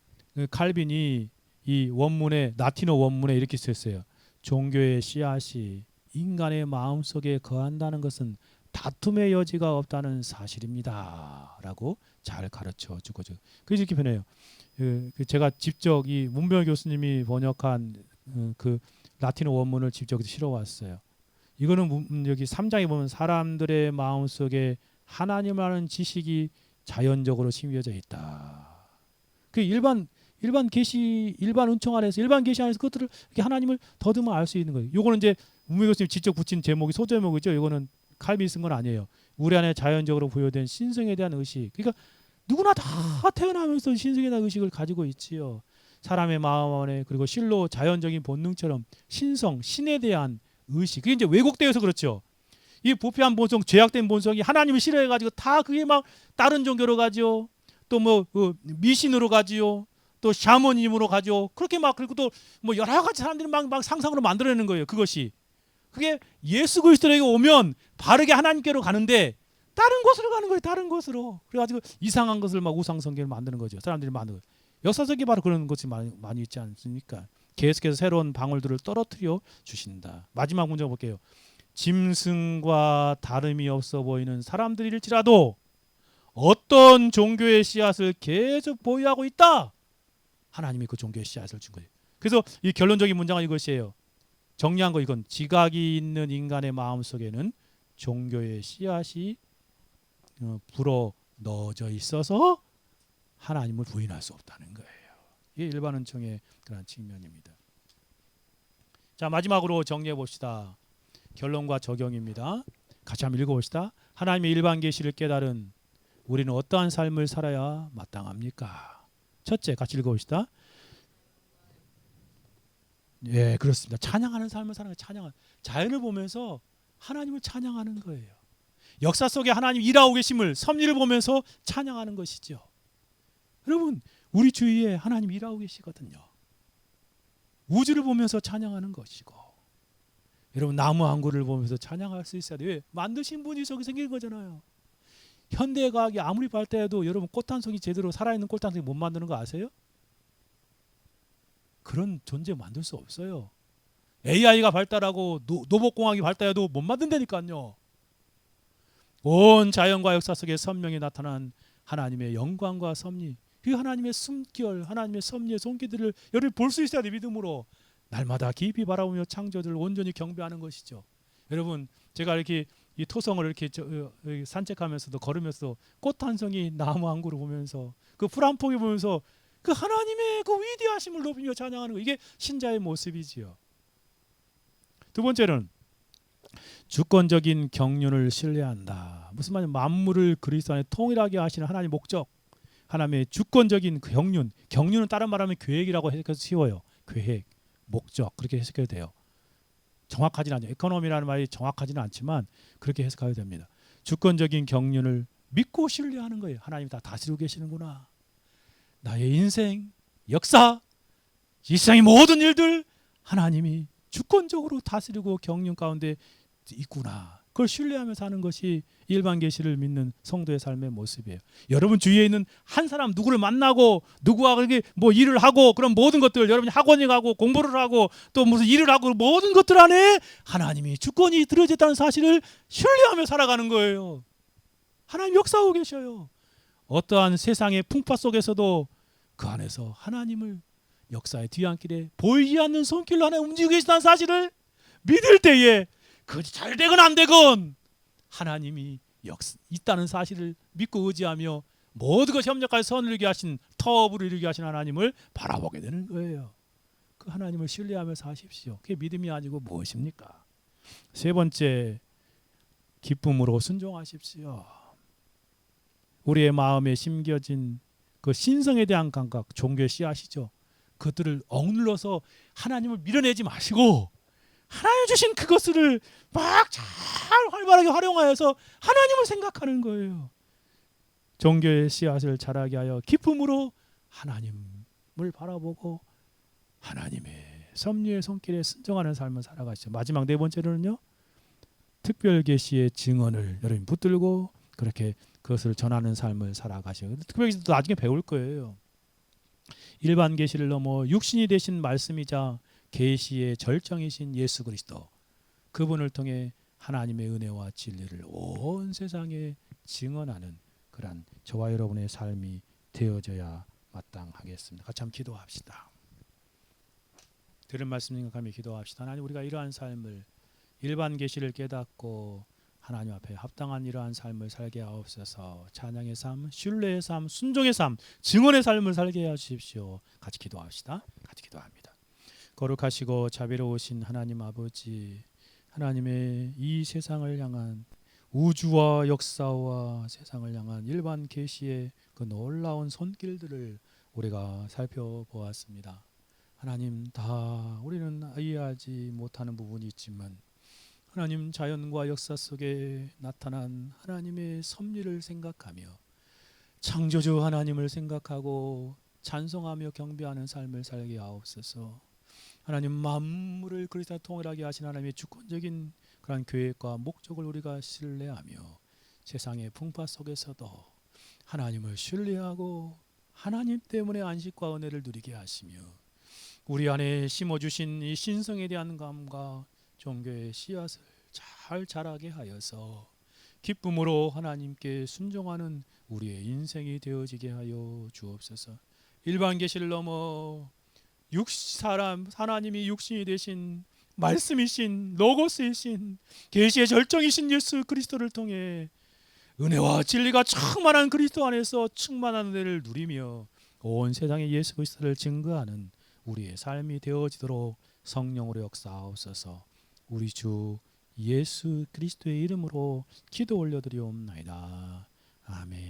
칼빈이 이 원문에 라틴어 원문에 이렇게 썼어요. 종교의 씨앗이 인간의 마음속에 거한다는 것은 다툼의 여지가 없다는 사실입니다라고 잘 가르쳐 주고죠. 그래서 이렇게 변해요. 제가 직접 이 문병 교수님이 번역한 그 라틴어 원문을 직접 실어왔어요. 이거는 여기 3장에 보면 사람들의 마음속에 하나님이라는 지식이 자연적으로 심겨져 있다. 그 일반 계시, 일반 은총 안에서, 일반 계시 안에서 그것들을 이렇게 하나님을 더듬어 알 수 있는 거예요. 요거는 이제 문병 교수님 직접 붙인 제목이 소제목이죠. 이거는 칼빈이 쓴 건 아니에요. 우리 안에 자연적으로 부여된 신성에 대한 의식. 그러니까 누구나 다 태어나면서 신성에 대한 의식을 가지고 있지요. 사람의 마음 안에, 그리고 실로 자연적인 본능처럼 신성, 신에 대한 의식. 그게 이제 왜곡되어서 그렇죠. 이 부패한 본성, 죄악된 본성이 하나님을 싫어해가지고 다 그게 막 다른 종교로 가죠. 또 뭐 미신으로 가지요. 또 샤머니즘으로 가죠. 그렇게 막, 그리고 또 뭐 여러 가지 사람들이 막 상상으로 만들어내는 거예요. 그게 예수 그리스도에게 오면 바르게 하나님께로 가는데 다른 곳으로 가는 거예요. 다른 곳으로. 그래가지고 이상한 것을 막 우상 성경을 만드는 거죠. 사람들이 만드는 거예요. 역사적이 바로 그런 것이 많이 있지 않습니까? 계속해서 새로운 방울들을 떨어뜨려 주신다. 마지막 문제 볼게요. 짐승과 다름이 없어 보이는 사람들일지라도 어떤 종교의 씨앗을 계속 보유하고 있다. 하나님이 그 종교의 씨앗을 준 거예요. 그래서 이 결론적인 문장은 이것이에요. 정리한 거 이건 지각이 있는 인간의 마음속에는 종교의 씨앗이 불어 넣어져 있어서 하나님을 부인할 수 없다는 거예요. 이게 일반 은총의 그런 측면입니다. 자, 마지막으로 정리해 봅시다. 결론과 적용입니다. 같이 한번 읽어봅시다. 하나님의 일반 계시를 깨달은 우리는 어떠한 삶을 살아야 마땅합니까? 첫째, 같이 읽어봅시다. 예, 그렇습니다. 찬양하는 삶을 사는 거예요. 찬양하는. 자연을 보면서 하나님을 찬양하는 거예요. 역사 속에 하나님 일하고 계심을, 섭리를 보면서 찬양하는 것이죠. 여러분, 우리 주위에 하나님 일하고 계시거든요. 우주를 보면서 찬양하는 것이고, 여러분 나무 한 그루를 보면서 찬양할 수 있어야 돼요. 왜? 만드신 분이 저기 생긴 거잖아요. 현대과학이 아무리 발달해도 여러분 꽃 한 송이 제대로 살아있는 꽃 한 송이 못 만드는 거 아세요? 그런 존재 만들 수 없어요. AI가 발달하고 로봇공학이 발달해도 못 만든다니까요. 온 자연과 역사 속에 선명히 나타난 하나님의 영광과 섭리, 그 하나님의 숨결, 하나님의 섭리의 손길들을 여러분이 볼 수 있어야 돼. 믿음으로 날마다 깊이 바라보며 창조주를 온전히 경배하는 것이죠. 여러분, 제가 이렇게 이 토성을 이렇게 산책하면서도 걸으면서도 꽃 한 송이 나무 한 그루 보면서 그 풀 한 포기 보면서 그 하나님의 그 위대하심을 높이며 찬양하는 거, 이게 신자의 모습이지요. 두 번째는 주권적인 경륜을 신뢰한다. 무슨 말이냐? 만물을 그리스도 안에 통일하게 하시는 하나님의 목적, 하나님의 주권적인 그 경륜. 경륜은 다른 말하면 계획이라고 해석해서 쉬워요. 계획, 목적, 그렇게 해석해도 돼요. 정확하지는 않죠. 에코노미라는 말이 정확하지는 않지만 그렇게 해석해야 됩니다. 주권적인 경륜을 믿고 신뢰하는 거예요. 하나님이 다 다스리고 계시는구나. 나의 인생, 역사, 이 세상의 모든 일들 하나님이 주권적으로 다스리고 경륜 가운데 있구나. 그걸 신뢰하며 사는 것이 일반 계시를 믿는 성도의 삶의 모습이에요. 여러분 주위에 있는 한 사람 누구를 만나고 누구와 그렇게 뭐 일을 하고 그런 모든 것들, 여러분이 학원에 가고 공부를 하고 또 무슨 일을 하고 모든 것들 안에 하나님이 주권이 들어졌다는 사실을 신뢰하며 살아가는 거예요. 하나님 역사하고 계셔요. 어떠한 세상의 풍파 속에서도 그 안에서 하나님을 역사의 뒤안길에 보이지 않는 손길로 하나님 움직이고 계시다는 사실을 믿을 때에 그것이 잘 되건 안 되건 하나님이 있다는 사실을 믿고 의지하며 모든 것이 협력하여 선을 이루게 하신, 터업을 이루게 하신 하나님을 바라보게 되는 거예요. 그 하나님을 신뢰하며 사십시오. 그게 믿음이 아니고 무엇입니까? 세 번째, 기쁨으로 순종하십시오. 우리의 마음에 심겨진 그 신성에 대한 감각, 종교의 씨앗이죠. 그것들을 억눌러서 하나님을 밀어내지 마시고 하나님 주신 그것을 막 잘 활발하게 활용하여서 하나님을 생각하는 거예요. 종교의 씨앗을 자라게 하여 기쁨으로 하나님을 바라보고 하나님의 섭리의 손길에 순종하는 삶을 살아가시죠. 마지막 네 번째로는요, 특별 계시의 증언을 여러분 붙들고 그렇게 그것을 전하는 삶을 살아가시고, 특별 계시도 나중에 배울 거예요. 일반 계시를 넘어 육신이 되신 말씀이자 계시의 절정이신 예수 그리스도, 그분을 통해 하나님의 은혜와 진리를 온 세상에 증언하는 그러한 저와 여러분의 삶이 되어져야 마땅하겠습니다. 같이 한번 기도합시다. 들은 말씀 생각하며 기도합시다. 하나님, 우리가 이러한 삶을, 일반 계시를 깨닫고 하나님 앞에 합당한 이러한 삶을 살게 하옵소서. 찬양의 삶, 신뢰의 삶, 순종의 삶, 증언의 삶을 살게 하십시오. 같이 기도합시다. 같이 기도합니다. 거룩하시고 자비로우신 하나님 아버지, 하나님의 이 세상을 향한, 우주와 역사와 세상을 향한 일반 계시의 그 놀라운 손길들을 우리가 살펴보았습니다. 하나님, 다 우리는 이해하지 못하는 부분이 있지만 하나님, 자연과 역사 속에 나타난 하나님의 섭리를 생각하며 창조주 하나님을 생각하고 찬송하며 경배하는 삶을 살게 하옵소서. 하나님, 만물을 그리스도 통일하게 하신 하나님의 주권적인 그런 계획과 목적을 우리가 신뢰하며 세상의 풍파 속에서도 하나님을 신뢰하고 하나님 때문에 안식과 은혜를 누리게 하시며 우리 안에 심어주신 이 신성에 대한 감과 종교의 씨앗을 잘 자라게 하여서 기쁨으로 하나님께 순종하는 우리의 인생이 되어지게 하여 주옵소서. 일반 계시를 넘어 하나님이 육신이 되신 말씀이신 로고스이신 계시의 절정이신 예수 그리스도를 통해 은혜와 진리가 충만한 그리스도 안에서 충만한 은혜를 누리며 온 세상에 예수 그리스도를 증거하는 우리의 삶이 되어지도록 성령으로 역사하옵소서. 우리 주 예수 그리스도의 이름으로 기도 올려드리옵나이다. 아멘.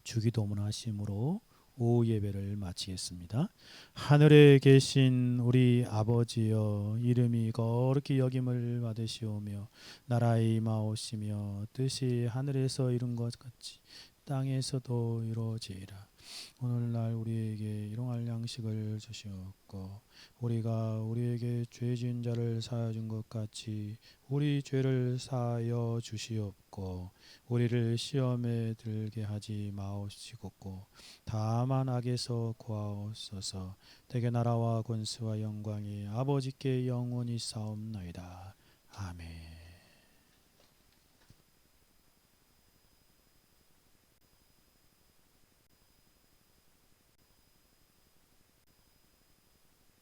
주기도문 하심으로 오후 예배를 마치겠습니다. 하늘에 계신 우리 아버지여, 이름이 거룩히 여김을 받으시오며 나라의 임하옵시며 뜻이 하늘에서 이룬 것 같이 땅에서도 이루어지리라. 오늘날 우리에게 일용할 양식을 주시옵고 우리가 우리에게 죄 지은 자를 사하여 준 것 같이 우리 죄를 사하여 주시옵고 우리를 시험에 들게 하지 마옵시고 다만 악에서 구하옵소서. 대개 나라와 권세와 영광이 아버지께 영원히 싸움나이다. 아멘.